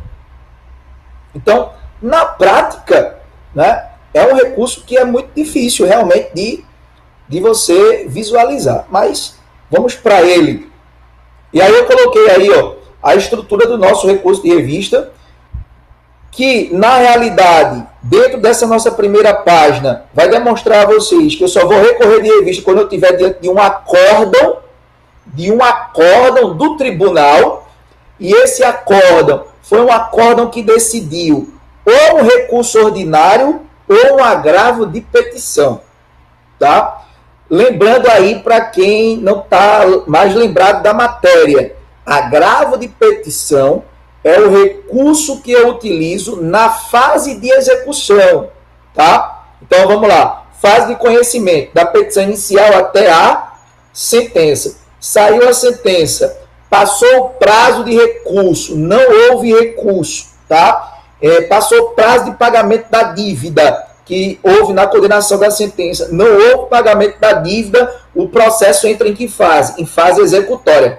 S1: Então, na prática, né, é um recurso que é muito difícil realmente de você visualizar. Mas vamos para ele. E aí eu coloquei aí, ó, a estrutura do nosso recurso de revista, que na realidade, dentro dessa nossa primeira página, vai demonstrar a vocês que eu só vou recorrer de revista quando eu estiver diante de um acórdão do tribunal. E esse acórdão foi um acórdão que decidiu ou um recurso ordinário ou um agravo de petição, tá? Lembrando aí para quem não está mais lembrado da matéria, agravo de petição é o recurso que eu utilizo na fase de execução, tá? Então vamos lá, fase de conhecimento da petição inicial até a sentença. Saiu a sentença, passou o prazo de recurso, não houve recurso, tá? Passou o prazo de pagamento da dívida que houve na condenação da sentença, não houve pagamento da dívida, o processo entra em que fase? Em fase executória.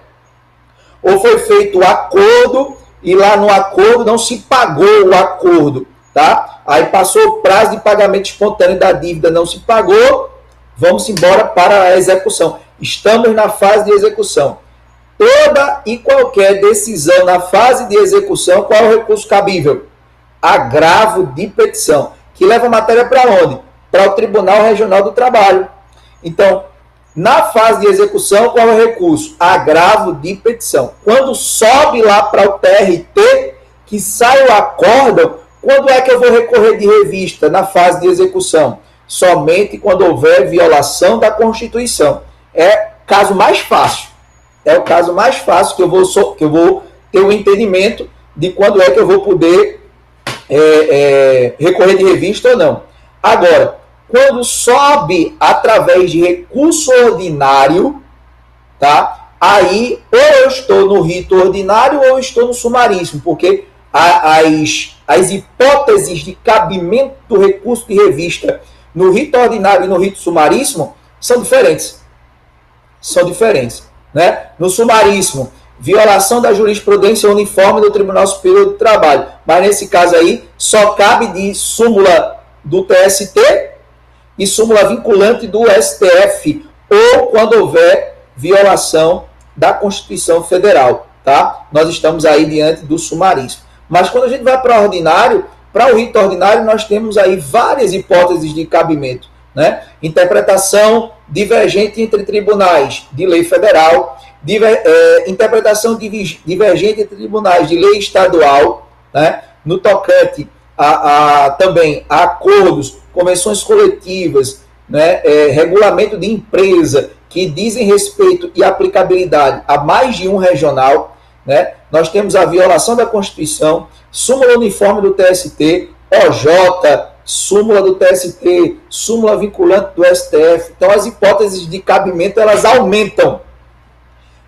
S1: Ou foi feito o acordo e lá no acordo não se pagou o acordo, tá? Aí passou o prazo de pagamento espontâneo da dívida, não se pagou, vamos embora para a execução. Estamos na fase de execução. Toda e qualquer decisão na fase de execução, qual é o recurso cabível? Agravo de petição, que leva a matéria para onde? Para o Tribunal Regional do Trabalho. Então, na fase de execução, qual é o recurso? Agravo de petição. Quando sobe lá para o TRT, que sai o acórdão, quando é que eu vou recorrer de revista na fase de execução? Somente quando houver violação da Constituição. É o caso mais fácil. É o caso mais fácil que eu vou ter o entendimento de quando é que eu vou poder recorrer de revista ou não. Agora, quando sobe através de recurso ordinário, tá? Aí, ou eu estou no rito ordinário ou eu estou no sumaríssimo, porque as hipóteses de cabimento do recurso de revista no rito ordinário e no rito sumaríssimo são diferentes. São diferentes, né? No sumaríssimo, violação da jurisprudência uniforme do Tribunal Superior do Trabalho. Mas nesse caso aí, só cabe de súmula do TST e súmula vinculante do STF, ou quando houver violação da Constituição Federal, tá? Nós estamos aí diante do sumaríssimo. Mas quando a gente vai para o ordinário, para o rito ordinário, nós temos aí várias hipóteses de cabimento, né? Interpretação divergente entre tribunais de lei federal, interpretação divergente entre tribunais de lei estadual, né? No tocante também a acordos, convenções coletivas, né? Regulamento de empresa que dizem respeito e aplicabilidade a mais de um regional, né? Nós temos a violação da Constituição, súmula uniforme do TST, OJ, súmula do TST, súmula vinculante do STF. Então, as hipóteses de cabimento, elas aumentam.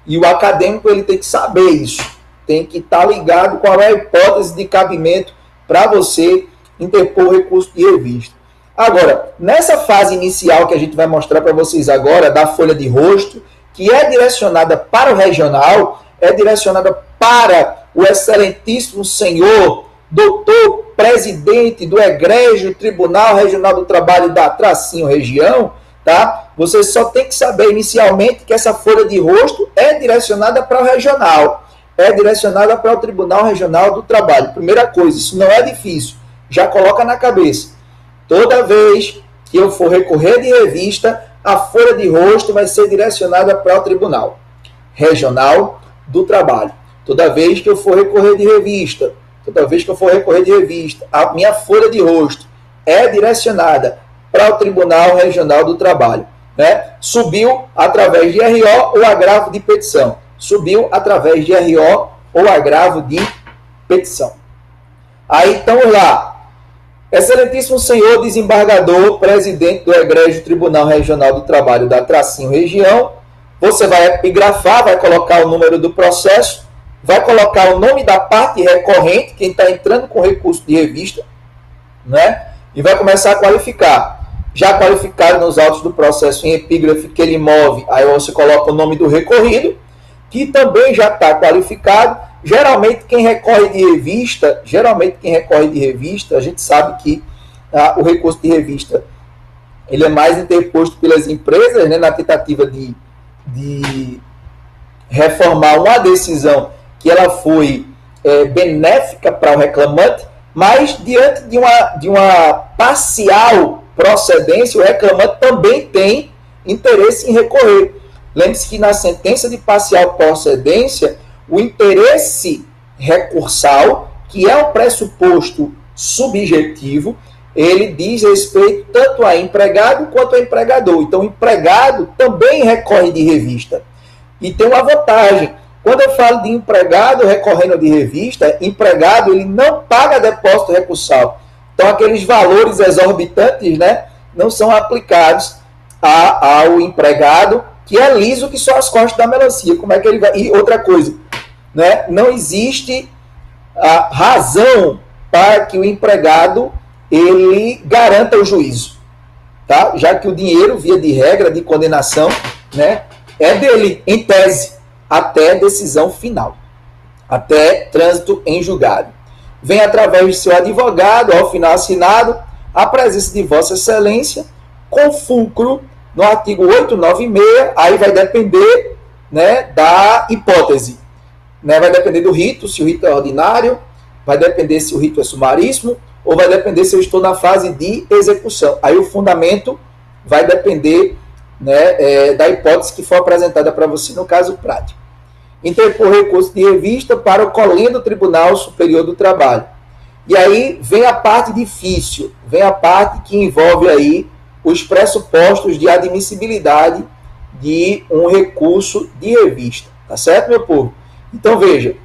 S1: E o acadêmico, ele tem que saber isso. Tem que estar ligado qual é a hipótese de cabimento para você interpor o recurso de revista. Agora, nessa fase inicial que a gente vai mostrar para vocês agora, da folha de rosto, que é direcionada para o regional, é direcionada para o excelentíssimo senhor, doutor, presidente do Egrégio Tribunal Regional do Trabalho da Tracinho Região, tá? Você só tem que saber inicialmente que essa folha de rosto é direcionada para o regional, é direcionada para o Tribunal Regional do Trabalho. Primeira coisa, isso não é difícil, já coloca na cabeça. Toda vez que eu for recorrer de revista, a folha de rosto vai ser direcionada para o Tribunal Regional do Trabalho. Toda vez que eu for recorrer de revista, a minha folha de rosto é direcionada para o Tribunal Regional do Trabalho, né? Subiu através de RO ou agravo de petição. Subiu através de RO ou agravo de petição. Aí, então, lá. Excelentíssimo senhor desembargador, presidente do Egrégio Tribunal Regional do Trabalho da Tracinho Região, você vai epigrafar, vai colocar o número do processo, vai colocar o nome da parte recorrente, quem está entrando com recurso de revista, né? E vai começar a qualificar. Já qualificado nos autos do processo em epígrafe que ele move, aí você coloca o nome do recorrido, que também já está qualificado. Geralmente quem recorre de revista, a gente sabe que o recurso de revista ele é mais interposto pelas empresas, né, na tentativa de reformar uma decisão que ela foi benéfica para o reclamante, mas diante de uma parcial procedência, o reclamante também tem interesse em recorrer. Lembre-se que na sentença de parcial procedência, o interesse recursal, que é um pressuposto subjetivo, ele diz respeito tanto a empregado quanto a empregador. Então, o empregado também recorre de revista. E tem uma vantagem. Quando eu falo de empregado recorrendo de revista, empregado ele não paga depósito recursal. Então, aqueles valores exorbitantes, né, não são aplicados ao empregado, que é liso que só as costas da melancia. Como é que ele vai? E outra coisa, né, não existe a razão para que o empregado ele garanta o juízo, tá? Já que o dinheiro, via de regra, de condenação, né, é dele, em tese, até decisão final, até trânsito em julgado. Vem através de seu advogado, ao final assinado, a presença de Vossa Excelência, com fulcro no artigo 896, aí vai depender, né, da hipótese, né, vai depender do rito, se o rito é ordinário, vai depender se o rito é sumaríssimo, ou vai depender se eu estou na fase de execução. Aí o fundamento vai depender, né, da hipótese que for apresentada para você no caso prático. Interpor recurso de revista para o colém do Tribunal Superior do Trabalho. E aí vem a parte difícil, vem a parte que envolve aí os pressupostos de admissibilidade de um recurso de revista. Tá certo, meu povo? Então veja,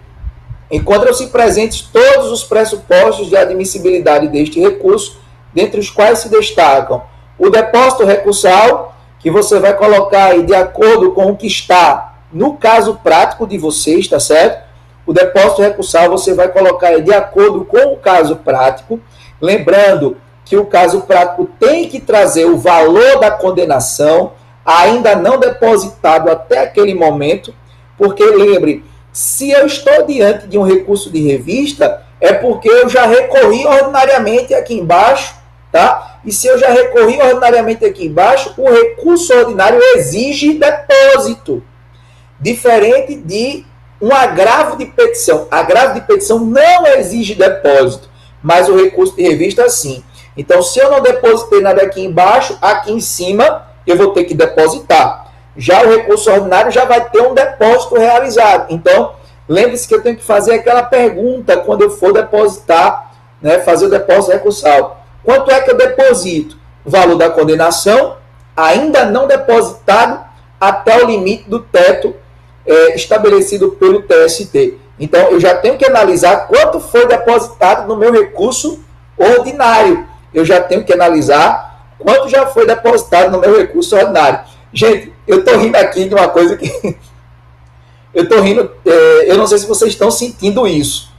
S1: encontram-se presentes todos os pressupostos de admissibilidade deste recurso, dentre os quais se destacam o depósito recursal, que você vai colocar aí de acordo com o que está no caso prático de vocês, tá certo? O depósito recursal você vai colocar de acordo com o caso prático, lembrando que o caso prático tem que trazer o valor da condenação, ainda não depositado até aquele momento, porque lembre, se eu estou diante de um recurso de revista, é porque eu já recorri ordinariamente aqui embaixo, tá? E se eu já recorri ordinariamente aqui embaixo, o recurso ordinário exige depósito, diferente de um agravo de petição. Agravo de petição não exige depósito, mas o recurso de revista sim. Então, se eu não depositei nada aqui embaixo, aqui em cima eu vou ter que depositar. Já o recurso ordinário já vai ter um depósito realizado. Então, lembre-se que eu tenho que fazer aquela pergunta quando eu for depositar, né, fazer o depósito recursal. Quanto é que eu deposito? O valor da condenação, ainda não depositado até o limite do teto estabelecido pelo TST. Então, eu já tenho que analisar quanto foi depositado no meu recurso ordinário. Eu já tenho que analisar quanto já foi depositado no meu recurso ordinário. Gente, eu estou rindo aqui de uma coisa que... eu estou rindo... eu não sei se vocês estão sentindo isso.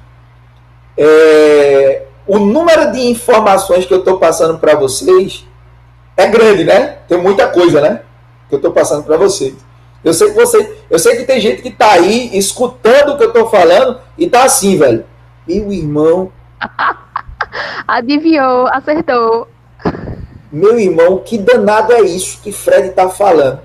S1: O número de informações que eu estou passando para vocês é grande, né? Tem muita coisa, né? Que eu estou passando para vocês. Eu sei que tem gente que está aí escutando o que eu estou falando e está assim, velho. Meu irmão...
S4: Adivinhou, acertou.
S1: Meu irmão, que danado é isso que Fred está falando?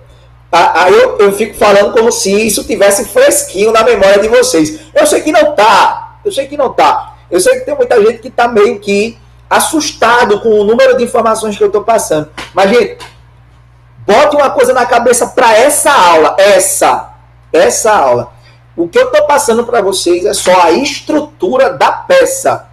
S1: Aí eu fico falando como se isso tivesse fresquinho na memória de vocês. Eu sei que não tá. Eu sei que tem muita gente que está meio que assustado com o número de informações que eu estou passando. Mas, gente, bote uma coisa na cabeça para essa aula. Essa aula. O que eu estou passando para vocês é só a estrutura da peça.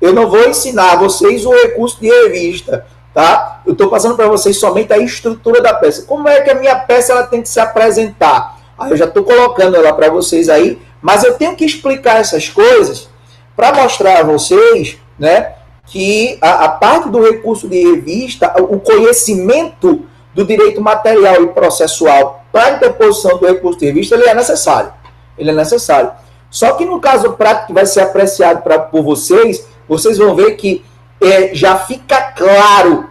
S1: Eu não vou ensinar a vocês o recurso de revista, tá? Eu estou passando para vocês somente a estrutura da peça. Como é que a minha peça ela tem que se apresentar? Aí eu já estou colocando ela para vocês aí, mas eu tenho que explicar essas coisas para mostrar a vocês, né, que a parte do recurso de revista, o conhecimento do direito material e processual para a interposição do recurso de revista, ele é necessário. Só que no caso prático que vai ser apreciado por vocês vão ver que já fica claro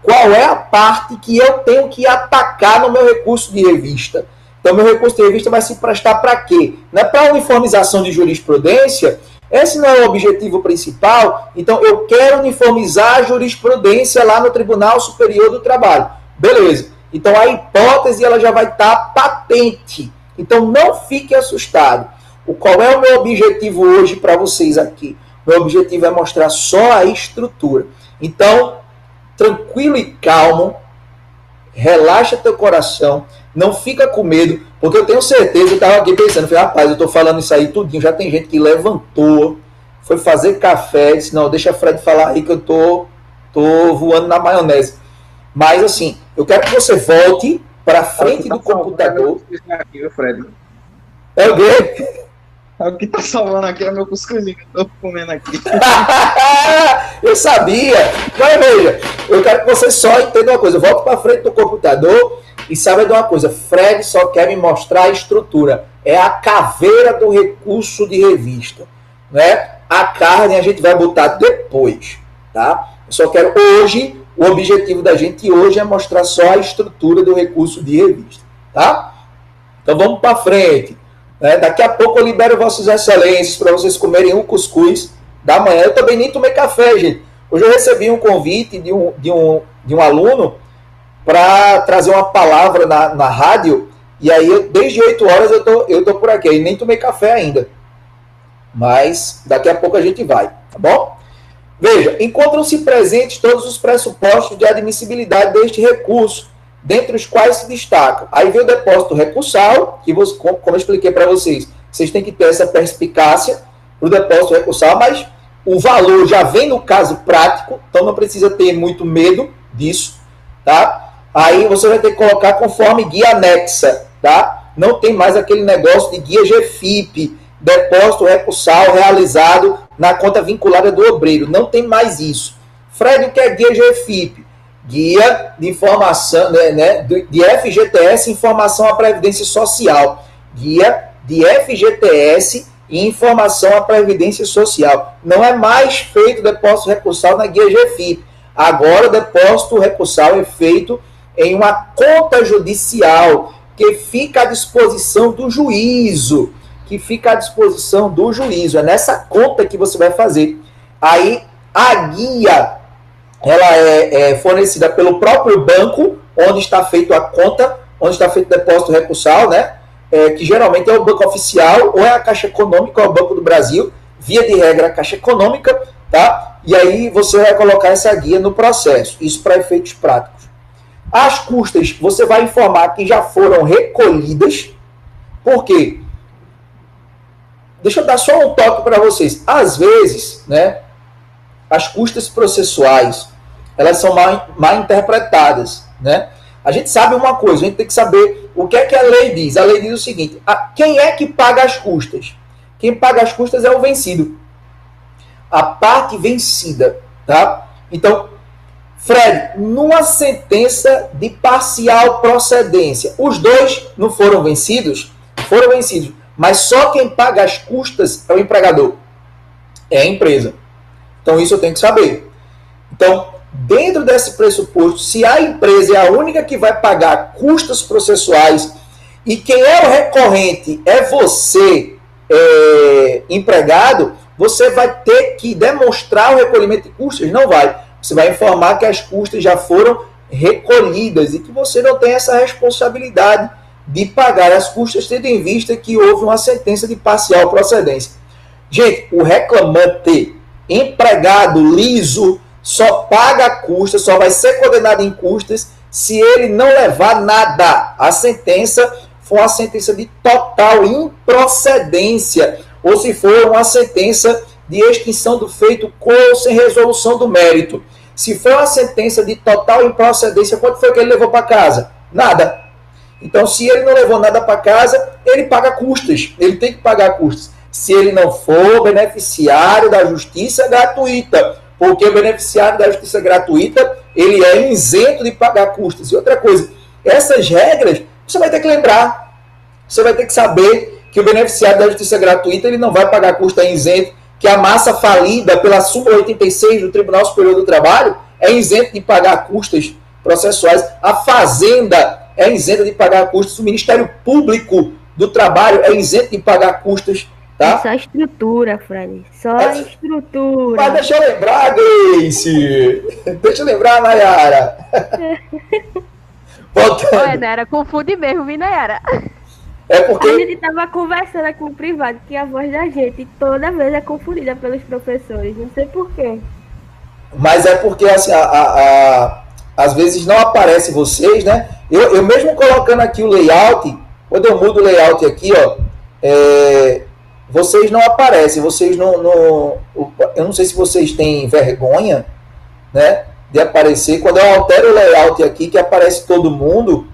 S1: qual é a parte que eu tenho que atacar no meu recurso de revista. Então, meu recurso de revista vai se prestar para quê? Não é para uniformização de jurisprudência? Esse não é o objetivo principal. Então, eu quero uniformizar a jurisprudência lá no Tribunal Superior do Trabalho. Beleza. Então, a hipótese ela já vai estar patente. Então, não fique assustado. Qual é o meu objetivo hoje para vocês aqui? Meu objetivo é mostrar só a estrutura. Então, tranquilo e calmo, relaxa teu coração, não fica com medo, porque eu tenho certeza, eu estava aqui pensando, falei, rapaz, eu estou falando isso aí tudinho, já tem gente que levantou, foi fazer café, disse, não, deixa a Fred falar aí que eu tô voando na maionese. Mas assim, eu quero que você volte para frente do computador.
S5: Aqui, Fred.
S1: É o quê?
S5: O que tá salvando aqui é meu cuscuzinho que eu tô comendo aqui.
S1: Eu sabia. Mas veja, eu quero que você só entenda uma coisa. Volte para frente do computador e saiba de uma coisa. Fred só quer me mostrar a estrutura. É a caveira do recurso de revista. Né? A carne a gente vai botar depois. Tá? Eu só quero hoje, o objetivo da gente hoje é mostrar só a estrutura do recurso de revista. Tá? Então vamos para frente. Daqui a pouco eu libero vossas excelências para vocês comerem um cuscuz da manhã. Eu também nem tomei café, gente. Hoje eu recebi um convite de um aluno para trazer uma palavra na rádio. E aí, desde 8 horas eu tô por aqui. E nem tomei café ainda. Mas daqui a pouco a gente vai, tá bom? Veja, encontram-se presentes todos os pressupostos de admissibilidade deste recurso, dentre os quais se destaca. Aí vem o depósito recursal, que como eu expliquei para vocês têm que ter essa perspicácia para o depósito recursal, mas o valor já vem no caso prático, então não precisa ter muito medo disso, tá? Aí você vai ter que colocar conforme guia anexa, tá? Não tem mais aquele negócio de guia GFIP, depósito recursal realizado na conta vinculada do obreiro, não tem mais isso. Fred, o que é guia GFIP? Guia de informação, de FGTS, informação à Previdência Social. Guia de FGTS e informação à Previdência Social. Não é mais feito depósito recursal na guia GFIP. Agora o depósito recursal é feito em uma conta judicial que fica à disposição do juízo. É nessa conta que você vai fazer. Aí a guia ela é fornecida pelo próprio banco, onde está feito a conta, onde está feito o depósito recursal, né? Que geralmente é o banco oficial, ou é a Caixa Econômica, ou é o Banco do Brasil, via de regra a Caixa Econômica, tá? E aí você vai colocar essa guia no processo, isso para efeitos práticos. As custas, você vai informar que já foram recolhidas, por quê? Deixa eu dar só um toque para vocês. Às vezes, né, as custas processuais, elas são mal interpretadas, né? A gente sabe uma coisa, a gente tem que saber o que é que a lei diz. A lei diz o seguinte, quem é que paga as custas? Quem paga as custas é o vencido. A parte vencida, tá? Então, Fred, numa sentença de parcial procedência, os dois não foram vencidos? Foram vencidos. Mas só quem paga as custas é o empregador. É a empresa. Então, isso eu tenho que saber. Então, dentro desse pressuposto, se a empresa é a única que vai pagar custas processuais e quem é o recorrente é você, empregado, você vai ter que demonstrar o recolhimento de custas? Não vai. Você vai informar que as custas já foram recolhidas e que você não tem essa responsabilidade de pagar as custas, tendo em vista que houve uma sentença de parcial procedência. Gente, o reclamante, empregado liso, só paga custas, só vai ser condenado em custas se ele não levar nada. A sentença for uma sentença de total improcedência, ou se for uma sentença de extinção do feito com ou sem resolução do mérito. Se for uma sentença de total improcedência, quanto foi que ele levou para casa? Nada. Então, se ele não levou nada para casa, ele paga custas. Ele tem que pagar custas. Se ele não for beneficiário da justiça gratuita, porque o beneficiário da justiça gratuita, ele é isento de pagar custas. E outra coisa, essas regras, você vai ter que lembrar. Você vai ter que saber que o beneficiário da justiça gratuita, ele não vai pagar custo, é isento, que a massa falida pela súmula 86 do Tribunal Superior do Trabalho é isento de pagar custas processuais. A Fazenda é isenta de pagar custos. O Ministério Público do Trabalho é isento de pagar custos. Tá?
S2: É só estrutura, Fred. Só estrutura.
S1: Mas deixa eu lembrar, Gleice. Deixa eu lembrar, Nayara.
S4: Olha, Nayara, confunde mesmo, viu, Nayara?
S1: É porque...
S2: A gente tava conversando aqui no privado que a voz da gente toda vez é confundida pelos professores. Não sei porquê.
S1: Mas é porque, assim, às vezes não aparece vocês, né? Eu mesmo colocando aqui o layout, quando eu mudo o layout aqui, ó, vocês não aparecem, vocês não... Eu não sei se vocês têm vergonha, né, de aparecer. Quando eu altero o layout aqui, que aparece todo mundo...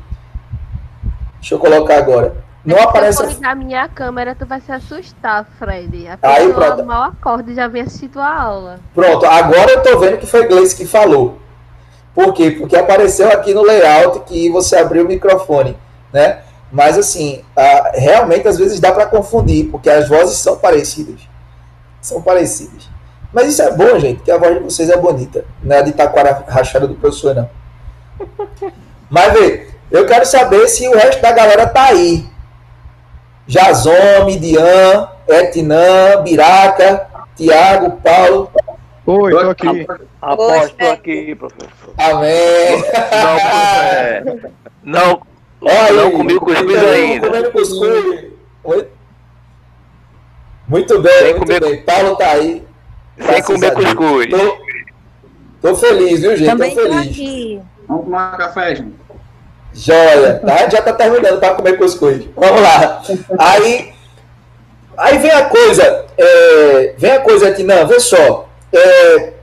S1: Deixa eu colocar agora. Não aparece...
S4: Se eu ligar a minha câmera, tu vai se assustar, Fred. A
S1: Aí,
S4: pessoa
S1: pronto.
S4: mal acorda e já vem assistir tua aula.
S1: Pronto, agora eu tô vendo que foi Gleice que falou. Por quê? Porque apareceu aqui no layout que você abriu o microfone, né? Mas, assim, realmente, às vezes dá para confundir, porque as vozes são parecidas. São parecidas. Mas isso é bom, gente, que a voz de vocês é bonita. Não é de taquara rachada do professor, não. Mas, vê, eu quero saber se o resto da galera tá aí. Jason, Midian, Etnan, Biraca, Tiago, Paulo.
S6: Oi, tô aqui.
S7: Aposto aqui, professor.
S1: Amém.
S7: Não comi cuscuz ainda.
S1: Comendo cuscuz. Muito bem,
S7: Sem
S1: muito
S7: comer-
S1: bem. Paulo tá aí.
S7: Sem
S1: Graças
S7: comer
S1: a Deus.
S7: cuscuz.
S1: Tô feliz, viu, gente?
S8: Também
S1: tô
S8: tô
S1: feliz.
S8: aqui.
S5: Vamos tomar café, gente.
S1: Joia, tá? Já tá terminando para comer cuscuz. Vamos lá. Aí vem a coisa, aqui, não, vê só.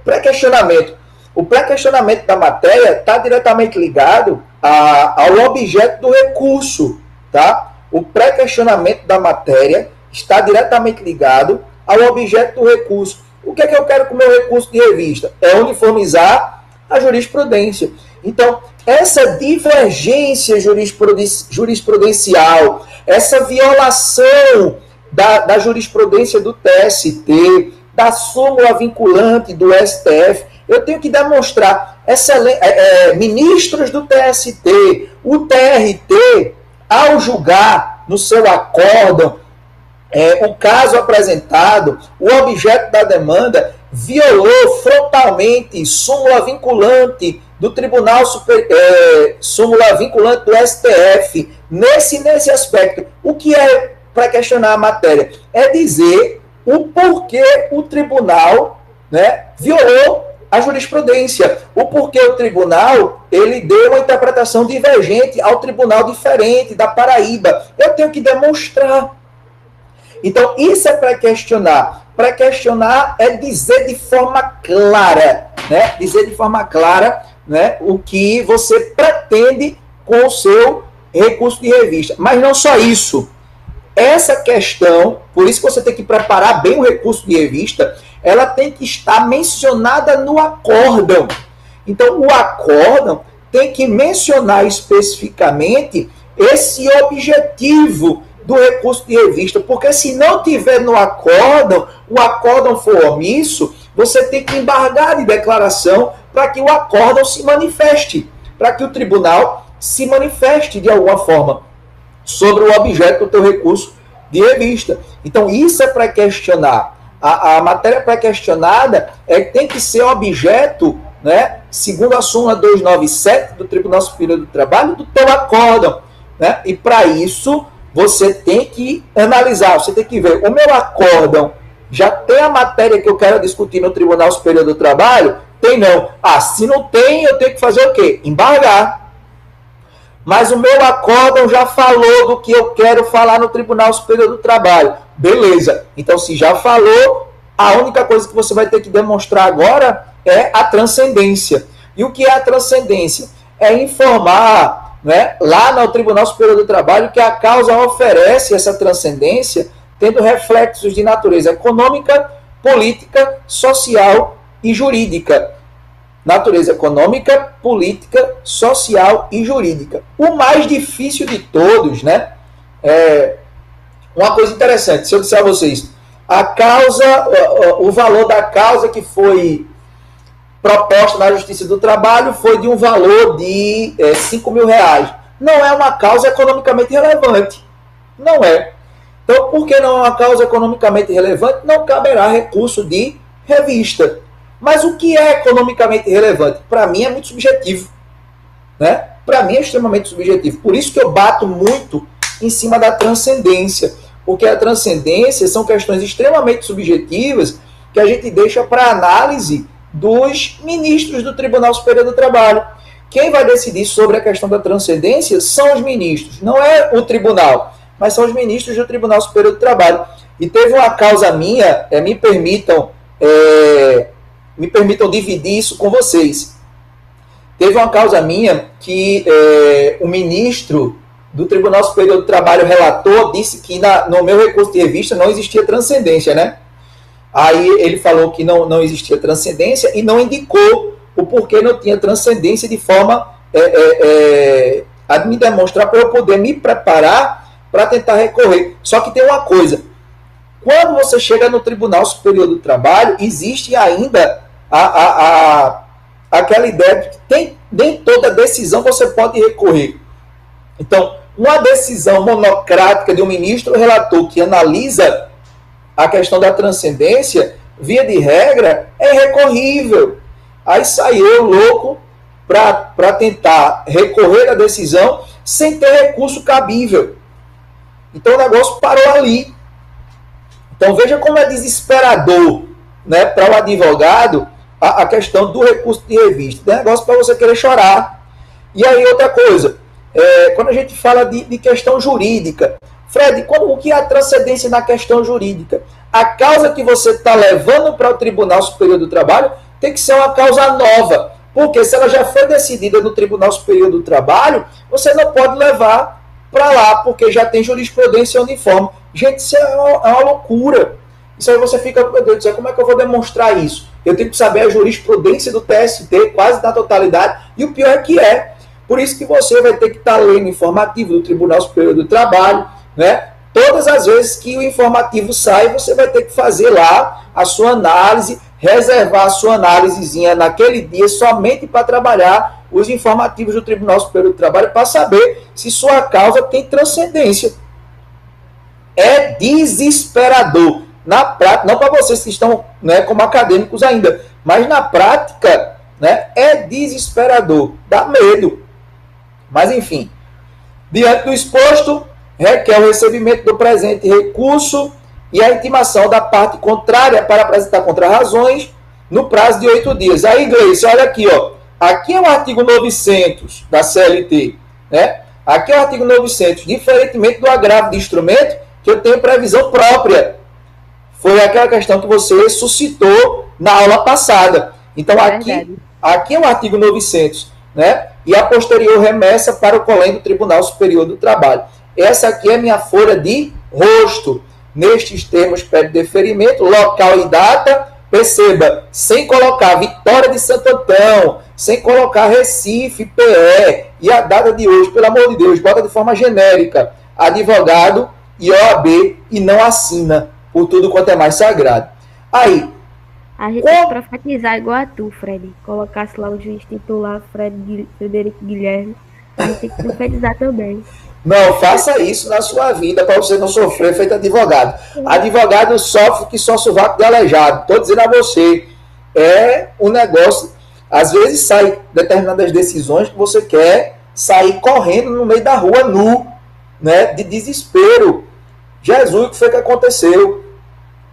S1: Pré-questionamento. O pré-questionamento da matéria está diretamente ligado ao objeto do recurso, tá? O pré-questionamento da matéria está diretamente ligado ao objeto do recurso. O que é que eu quero com o meu recurso de revista? É uniformizar a jurisprudência. Então, essa divergência jurisprudencial, essa violação da jurisprudência do TST, da súmula vinculante do STF, eu tenho que demonstrar, ministros do TST, o TRT, ao julgar no seu acórdão o caso apresentado, o objeto da demanda violou frontalmente súmula vinculante do Tribunal Superior, súmula vinculante do STF, nesse aspecto. O que é para questionar a matéria? É dizer o porquê o tribunal, né, violou a jurisprudência, o porquê o tribunal ele deu uma interpretação divergente ao tribunal diferente da Paraíba. Eu tenho que demonstrar. Então, isso é para questionar. Para questionar é dizer de forma clara, né? Dizer de forma clara, né, o que você pretende com o seu recurso de revista. Mas não só isso. Essa questão, por isso que você tem que preparar bem o recurso de revista, ela tem que estar mencionada no acórdão. Então, o acórdão tem que mencionar especificamente esse objetivo do recurso de revista, porque se não tiver no acórdão, o acórdão for omisso, você tem que embargar de declaração para que o acórdão se manifeste, para que o tribunal se manifeste de alguma forma sobre o objeto do teu recurso de revista. Então, isso é para questionar. A matéria pré-questionada tem que ser objeto, né, segundo a súmula 297 do Tribunal Superior do Trabalho, do teu acórdão. Né? E para isso, você tem que analisar, você tem que ver, o meu acórdão já tem a matéria que eu quero discutir no Tribunal Superior do Trabalho? Tem não. Se não tem, eu tenho que fazer o quê? Embargar. Mas o meu acórdão já falou do que eu quero falar no Tribunal Superior do Trabalho. Beleza. Então, se já falou, a única coisa que você vai ter que demonstrar agora é a transcendência. E o que é a transcendência? É informar, né, lá no Tribunal Superior do Trabalho que a causa oferece essa transcendência tendo reflexos de natureza econômica, política, social e jurídica. Natureza econômica, política, social e jurídica. O mais difícil de todos, né? Uma coisa interessante, se eu disser a vocês, a causa, o valor da causa que foi proposta na Justiça do Trabalho foi de um valor de R$5.000. Não é uma causa economicamente relevante. Não é. Então, porque não é uma causa economicamente relevante, não caberá recurso de revista. Mas o que é economicamente relevante? Para mim é muito subjetivo. Né? Para mim é extremamente subjetivo. Por isso que eu bato muito em cima da transcendência. Porque a transcendência são questões extremamente subjetivas que a gente deixa para análise dos ministros do Tribunal Superior do Trabalho. Quem vai decidir sobre a questão da transcendência são os ministros. Não é o tribunal, mas são os ministros do Tribunal Superior do Trabalho. E teve uma causa minha, me permitam dividir isso com vocês. Teve uma causa minha que o ministro do Tribunal Superior do Trabalho relator disse que no meu recurso de revista não existia transcendência, né? Aí ele falou que não existia transcendência e não indicou o porquê não tinha transcendência de forma a me demonstrar para eu poder me preparar para tentar recorrer. Só que tem uma coisa, quando você chega no Tribunal Superior do Trabalho, existe ainda aquela ideia de que nem toda decisão você pode recorrer. Então, uma decisão monocrática de um ministro relator que analisa a questão da transcendência, via de regra, é recorrível. Aí saiu louco para tentar recorrer à decisão sem ter recurso cabível. Então o negócio parou ali. Então veja como é desesperador, né, para o advogado a questão do recurso de revista. É um negócio para você querer chorar. E aí outra coisa, quando a gente fala de questão jurídica, Fred, o que é a transcendência na questão jurídica? A causa que você está levando para o Tribunal Superior do Trabalho tem que ser uma causa nova. Porque se ela já foi decidida no Tribunal Superior do Trabalho, você não pode levar para lá, porque já tem jurisprudência uniforme. Gente, isso é uma loucura. Isso aí você fica, meu Deus do céu, como é que eu vou demonstrar isso? eu tenho que saber a jurisprudência do TST, quase na totalidade, e o pior é que é. Por isso que você vai ter que estar lendo o informativo do Tribunal Superior do Trabalho, né? Todas as vezes que o informativo sai, você vai ter que fazer lá a sua análise, reservar a sua análisezinha naquele dia somente para trabalhar os informativos do Tribunal Superior do Trabalho para saber se sua causa tem transcendência. É desesperador. Na prática, não para vocês que estão, né, como acadêmicos ainda, mas na prática, né, é desesperador, dá medo. Mas enfim, diante do exposto, requer o recebimento do presente recurso e a intimação da parte contrária para apresentar contrarrazões no prazo de 8 dias. Aí, Gleice, olha aqui, ó. Aqui é o artigo 900 da CLT, né? Aqui é o artigo 900, diferentemente do agravo de instrumento, que eu tenho previsão própria. Foi aquela questão que você suscitou na aula passada. Então, aqui é o artigo 900, né? E a posterior remessa para o colém do Tribunal Superior do Trabalho. Essa aqui é minha folha de rosto. Nestes termos, pede deferimento, local e data. Perceba, sem colocar Vitória de Santo Antão, sem colocar Recife, PE, e a data de hoje, pelo amor de Deus, bota de forma genérica, advogado e OAB, e não assina por tudo quanto é mais sagrado. Aí,
S2: a gente tem que profetizar igual a tu, Fred. Colocasse lá o juiz titular, Frederico Guilherme. A gente tem que profetizar também.
S1: Não, faça isso na sua vida para você não sofrer feito advogado. Advogado sofre que só sovaco de aleijado. Estou dizendo a você, é um negócio. Às vezes sai determinadas decisões que você quer sair correndo no meio da rua nu, né, de desespero. Jesus, o que foi que aconteceu?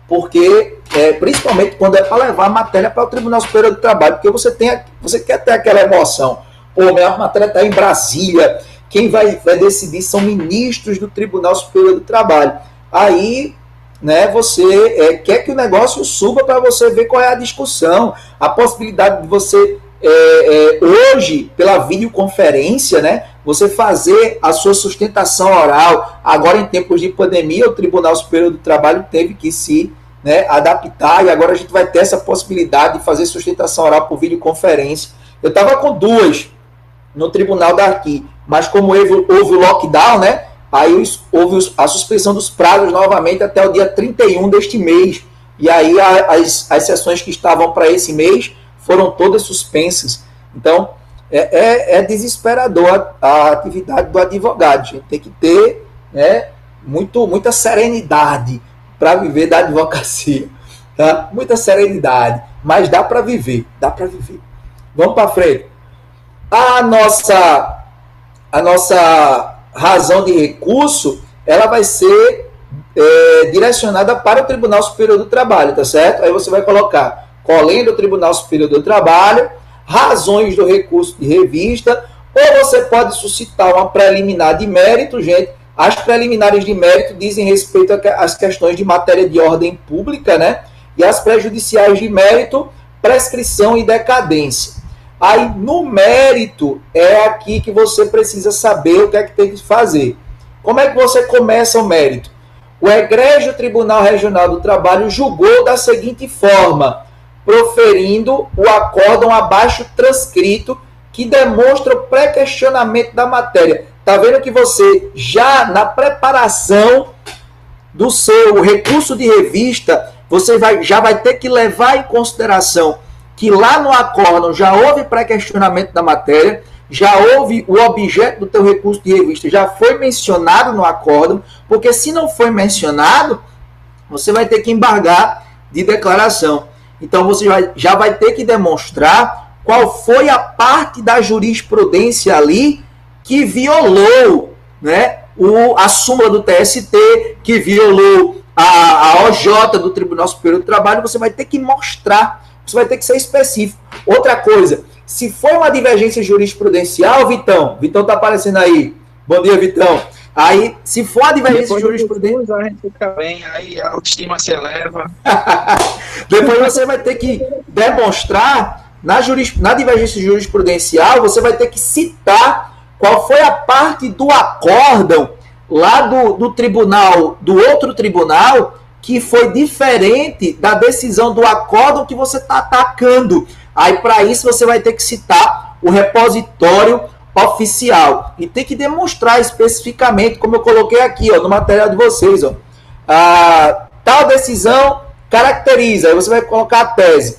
S1: Porque, principalmente quando é para levar a matéria para o Tribunal Superior do Trabalho, porque você quer ter aquela emoção. Pô, minha matéria está em Brasília, quem vai decidir são ministros do Tribunal Superior do Trabalho. Aí, né, você quer que o negócio suba para você ver qual é a discussão, a possibilidade de você, hoje, pela videoconferência, né, você fazer a sua sustentação oral. Agora, em tempos de pandemia, o Tribunal Superior do Trabalho teve que se, né, adaptar, e agora a gente vai ter essa possibilidade de fazer sustentação oral por videoconferência. Eu estava com 2 no tribunal daqui, mas como houve o lockdown, né, aí houve a suspensão dos prazos novamente até o dia 31 deste mês, e aí as sessões que estavam para esse mês foram todas suspensas. Então, é desesperador a atividade do advogado. A gente tem que ter, né, muita serenidade para viver da advocacia. Tá? Muita serenidade, mas dá para viver, Vamos para frente. A nossa razão de recurso, ela vai ser direcionada para o Tribunal Superior do Trabalho, tá certo? Aí você vai colocar colém do Tribunal Superior do Trabalho, razões do recurso de revista, ou você pode suscitar uma preliminar de mérito, gente. As preliminares de mérito dizem respeito às questões de matéria de ordem pública, né? E as prejudiciais de mérito, prescrição e decadência. Aí, no mérito, é aqui que você precisa saber o que é que tem que fazer. Como é que você começa o mérito? O Egrégio Tribunal Regional do Trabalho julgou da seguinte forma, proferindo o acórdão abaixo transcrito que demonstra o pré-questionamento da matéria. Está vendo que você, já na preparação do seu recurso de revista, você já vai ter que levar em consideração que lá no acórdão já houve pré-questionamento da matéria, já houve o objeto do teu recurso de revista, já foi mencionado no acórdão, porque se não foi mencionado, você vai ter que embargar de declaração. Então você já vai ter que demonstrar qual foi a parte da jurisprudência ali que violou, né, a súmula do TST, que violou a OJ do Tribunal Superior do Trabalho. Você vai ter que mostrar, você vai ter que ser específico. Outra coisa, se for uma divergência jurisprudencial, Vitão tá aparecendo aí. Bom dia, Vitão. Aí, se for uma divergência jurisprudencial,
S5: a gente fica bem, aí a autoestima se eleva.
S1: Depois você vai ter que demonstrar, na divergência jurisprudencial, você vai ter que citar qual foi a parte do acórdão lá do tribunal, do outro tribunal, que foi diferente da decisão do acórdão que você está atacando. Aí, para isso, você vai ter que citar o repositório oficial. E tem que demonstrar especificamente, como eu coloquei aqui, ó, no material de vocês. Ó, tal decisão caracteriza. Aí você vai colocar a tese.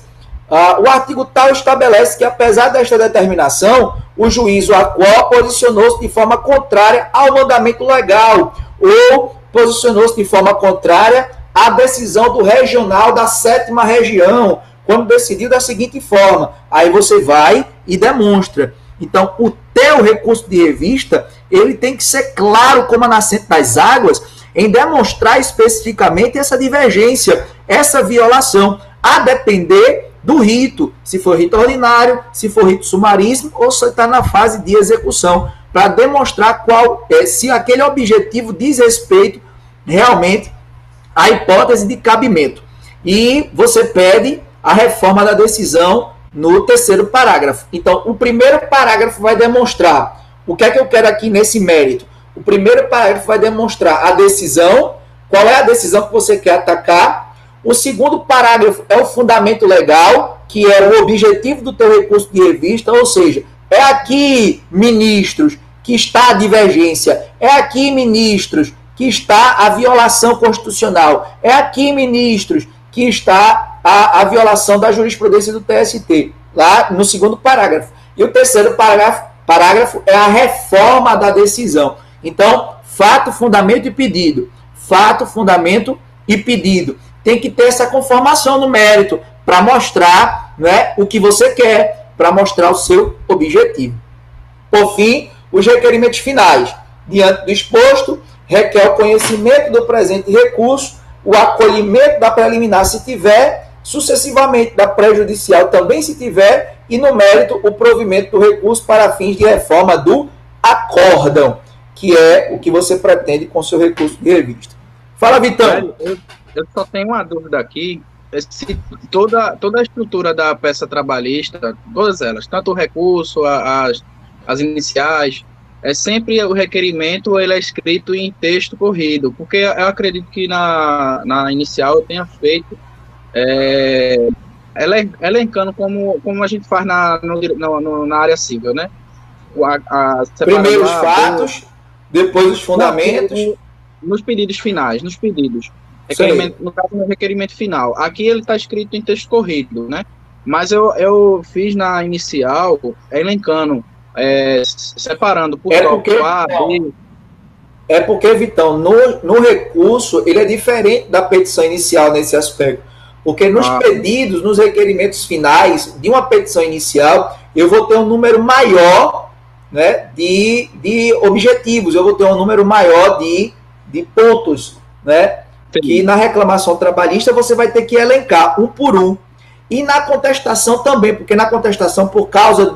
S1: O artigo tal estabelece que, apesar desta determinação, o juízo a qual posicionou-se de forma contrária ao mandamento legal ou posicionou-se de forma contrária à decisão do regional da 7ª região, quando decidiu da seguinte forma. Aí você vai e demonstra. Então, o teu recurso de revista, ele tem que ser claro como a nascente das águas em demonstrar especificamente essa divergência, essa violação, a depender do rito, se for rito ordinário, se for rito sumaríssimo, ou se está na fase de execução, para demonstrar se aquele objetivo diz respeito realmente à hipótese de cabimento. E você pede a reforma da decisão no 3º parágrafo. Então, o primeiro parágrafo vai demonstrar o que é que eu quero aqui nesse mérito. O primeiro parágrafo vai demonstrar a decisão, qual é a decisão que você quer atacar. O segundo parágrafo é o fundamento legal, que é o objetivo do teu recurso de revista, ou seja, é aqui, ministros, que está a divergência, é aqui, ministros, que está a violação constitucional, é aqui, ministros, que está a violação da jurisprudência do TST, lá no segundo parágrafo. E o terceiro parágrafo é a reforma da decisão. Então, fato, fundamento e pedido. Fato, fundamento e pedido. Tem que ter essa conformação no mérito para mostrar, né, o que você quer, para mostrar o seu objetivo. Por fim, os requerimentos finais. Diante do exposto, requer o conhecimento do presente recurso, o acolhimento da preliminar se tiver, sucessivamente da prejudicial também se tiver, e no mérito o provimento do recurso para fins de reforma do acórdão, que é o que você pretende com seu recurso de revista. Fala, Vitão.
S5: Eu só tenho uma dúvida aqui. Se toda a estrutura da peça trabalhista, todas elas, tanto o recurso, as iniciais, é sempre o requerimento, ele é escrito em texto corrido, porque eu acredito que na inicial eu tenha feito elencando como a gente faz na área civil, né?
S1: Primeiro os fatos, depois os fundamentos.
S5: Nos pedidos finais, nos pedidos. No caso, no requerimento final. Aqui ele está escrito em texto corrido, né? Mas eu fiz na inicial, elencando, separando por
S1: É porque, Vitão, no recurso, ele é diferente da petição inicial nesse aspecto. Porque nos pedidos, nos requerimentos finais de uma petição inicial, eu vou ter um número maior, né, de objetivos, eu vou ter um número maior de pontos, né? Sim. Que na reclamação trabalhista você vai ter que elencar um por um. E na contestação também, porque na contestação, por causa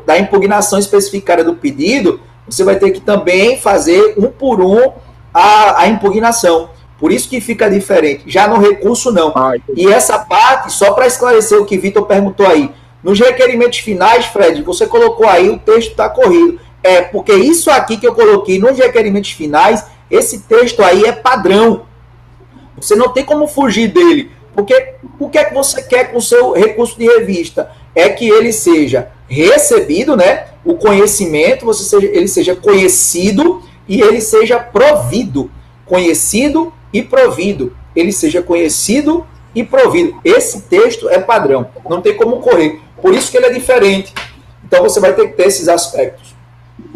S1: da impugnação especificada do pedido, você vai ter que também fazer um por um a impugnação. Por isso que fica diferente. Já no recurso, não. E essa parte, só para esclarecer o que Vitor perguntou aí, nos requerimentos finais, Fred, você colocou aí, o texto está corrido. Porque isso aqui que eu coloquei nos requerimentos finais, esse texto aí é padrão. Você não tem como fugir dele. Porque o que é que você quer com o seu recurso de revista? É que ele seja recebido, né? O conhecimento, ele seja conhecido e ele seja provido. Conhecido e provido. Ele seja conhecido e provido. Esse texto é padrão. Não tem como correr. Por isso que ele é diferente. Então você vai ter que ter esses aspectos.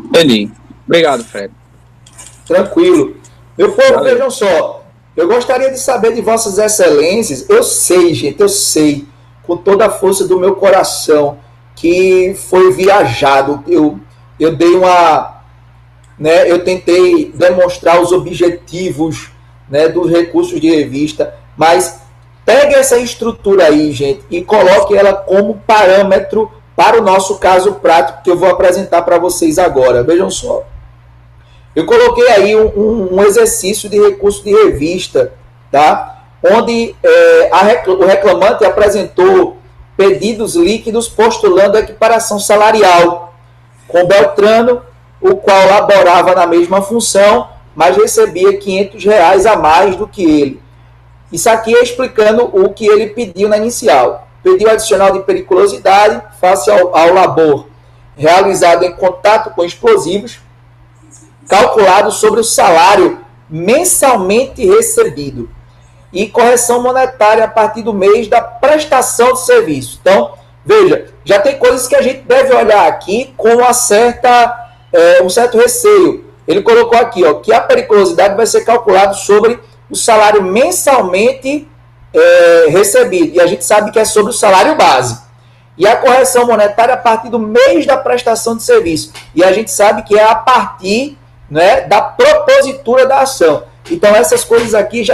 S5: Entendi. Obrigado, Fred.
S1: Tranquilo. Meu povo, vejam só. Eu gostaria de saber de vossas excelências. Eu sei, gente, eu sei, com toda a força do meu coração, que foi viajado. Eu dei uma... Né, eu tentei demonstrar os objetivos, né, dos recursos de revista, mas pegue essa estrutura aí, gente, e coloque ela como parâmetro para o nosso caso prático que eu vou apresentar para vocês agora. Vejam só. Eu coloquei aí um exercício de recurso de revista, tá? Onde o reclamante apresentou pedidos líquidos postulando a equiparação salarial com Beltrano, o qual laborava na mesma função, mas recebia R$ 500 a mais do que ele. Isso aqui é explicando o que ele pediu na inicial. Pediu adicional de periculosidade face ao labor realizado em contato com explosivos, calculado sobre o salário mensalmente recebido, e correção monetária a partir do mês da prestação de serviço. Então, veja, já tem coisas que a gente deve olhar aqui com um certo receio. Ele colocou aqui, ó, que a periculosidade vai ser calculada sobre o salário mensalmente recebido. E a gente sabe que é sobre o salário base. E a correção monetária a partir do mês da prestação de serviço. E a gente sabe que é a partir, né, da propositura da ação. Então, essas coisas aqui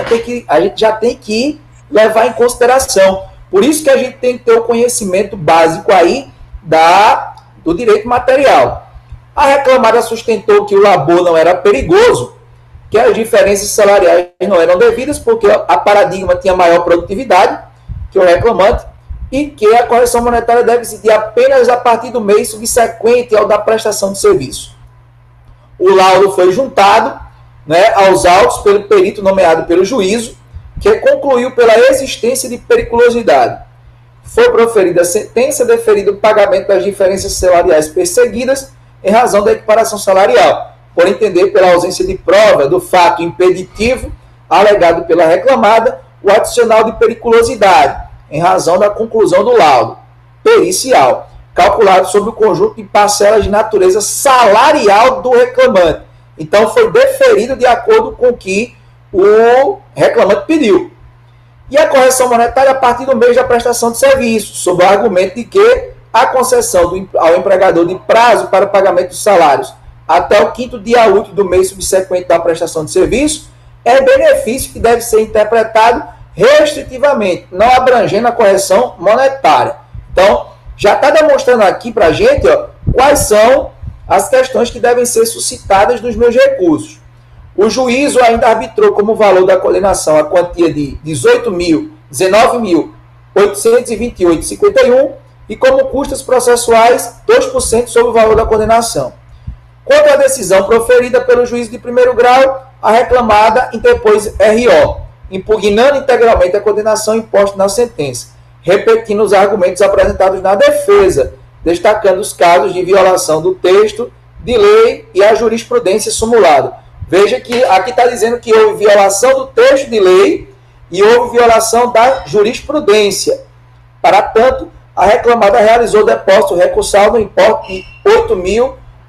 S1: a gente já tem que levar em consideração. Por isso que a gente tem que ter o conhecimento básico aí do direito material. A reclamada sustentou que o labor não era perigoso, que as diferenças salariais não eram devidas, porque a paradigma tinha maior produtividade que o reclamante, e que a correção monetária deve incidir apenas a partir do mês subsequente ao da prestação de serviço. O laudo foi juntado, né, aos autos pelo perito nomeado pelo juízo, que concluiu pela existência de periculosidade. Foi proferida a sentença deferido o pagamento das diferenças salariais perseguidas em razão da equiparação salarial, por entender pela ausência de prova do fato impeditivo alegado pela reclamada o adicional de periculosidade, em razão da conclusão do laudo pericial, calculado sobre o conjunto de parcelas de natureza salarial do reclamante. Então, foi deferido de acordo com o que o reclamante pediu. E a correção monetária a partir do mês da prestação de serviço, sob o argumento de que a concessão ao empregador de prazo para o pagamento dos salários até o 5º dia útil do mês subsequente da prestação de serviço é benefício que deve ser interpretado restritivamente, não abrangendo a correção monetária. Então, já está demonstrando aqui para a gente, ó, quais são as questões que devem ser suscitadas nos meus recursos. O juízo ainda arbitrou como valor da condenação a quantia de R$ 19.828,51 e como custas processuais 2% sobre o valor da condenação. Quanto à decisão proferida pelo juiz de primeiro grau, a reclamada interpôs RO, impugnando integralmente a condenação imposta na sentença, repetindo os argumentos apresentados na defesa, destacando os casos de violação do texto de lei e a jurisprudência simulada. Veja que aqui está dizendo que houve violação do texto de lei e houve violação da jurisprudência. Para tanto, a reclamada realizou depósito recursal no importe de R$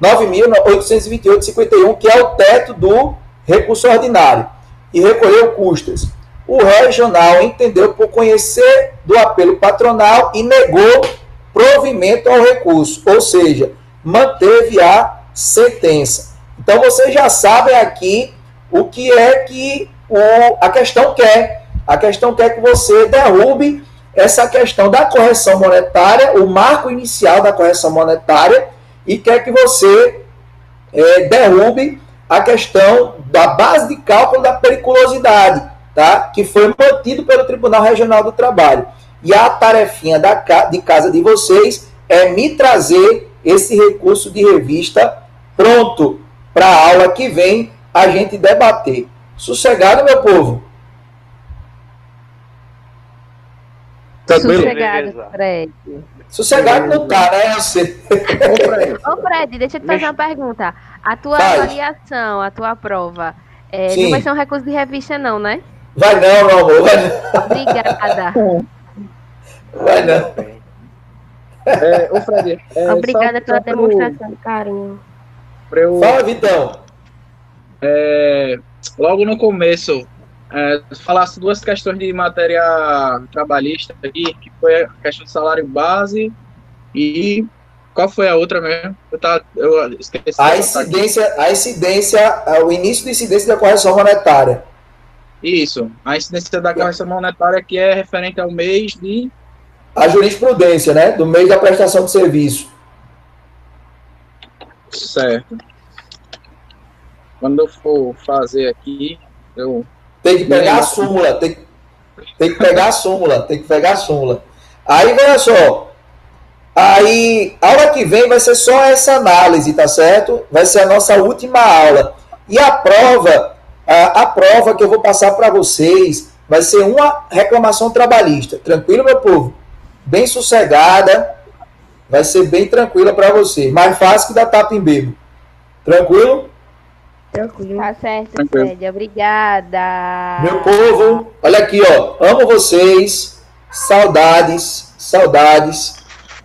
S1: 9.828,51, que é o teto do recurso ordinário, e recolheu custas. O regional entendeu por conhecer do apelo patronal e negou provimento ao recurso, ou seja, manteve a sentença. Então, vocês já sabem aqui o que é que a questão quer. A questão quer que você derrube essa questão da correção monetária, o marco inicial da correção monetária, e quer que você derrube a questão da base de cálculo da periculosidade, tá? Que foi mantido pelo Tribunal Regional do Trabalho. E a tarefinha de casa de vocês é me trazer esse recurso de revista pronto para a aula que vem a gente debater. Sossegado, meu povo?
S4: Sossegado, Fred.
S1: Sossegado não tá, né?
S4: Ô, Fred, deixa eu te fazer uma pergunta. A tua avaliação, a tua prova, não vai ser um recurso de revista, não, né?
S1: Vai não, meu amor. Vai não.
S4: Obrigada.
S1: Vai não.
S5: Ô, Fred,
S2: Obrigada pela demonstração de carinho.
S1: Fala, Vitão.
S5: Logo no começo, falasse duas questões de matéria trabalhista aqui, que foi a questão do salário base e qual foi a outra mesmo? Eu esqueci.
S1: A incidência, o início da incidência da correção monetária.
S5: Isso, a incidência da correção monetária que é referente ao mês de...
S1: A jurisprudência, né? Do mês da prestação de serviço.
S5: Certo. Quando eu for fazer aqui, eu...
S1: Tem que pegar a súmula, tem que pegar a súmula. Aí, veja só. Aí, aula que vem vai ser só essa análise, tá certo? Vai ser a nossa última aula. E a prova que eu vou passar para vocês vai ser uma reclamação trabalhista. Tranquilo, meu povo? Bem sossegada. Vai ser bem tranquila para você. Mais fácil que dar tapa em bebo. Tranquilo?
S2: Tranquilo.
S4: Tá certo, Fred. Obrigada.
S1: Meu povo, olha aqui, ó. Amo vocês. Saudades.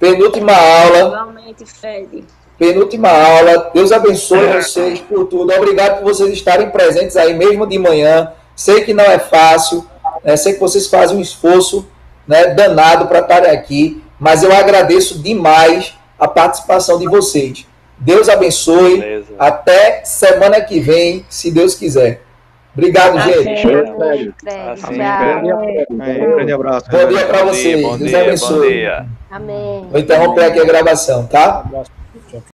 S1: Penúltima aula.
S6: Igualmente, Fred.
S1: Penúltima aula. Deus abençoe vocês por tudo. Obrigado por vocês estarem presentes aí mesmo de manhã. Sei que não é fácil. Sei que vocês fazem um esforço, né, danado para estarem aqui. Mas eu agradeço demais a participação de vocês. Deus abençoe.
S7: Beleza.
S1: Até semana que vem, se Deus quiser. Obrigado, gente.
S4: Fred.
S7: Assim,
S4: Tchau.
S8: Grande abraço.
S1: Bom dia para vocês. Deus abençoe.
S7: Bom dia.
S4: Amém.
S1: Vou interromper aqui a gravação, tá?
S8: Um abraço.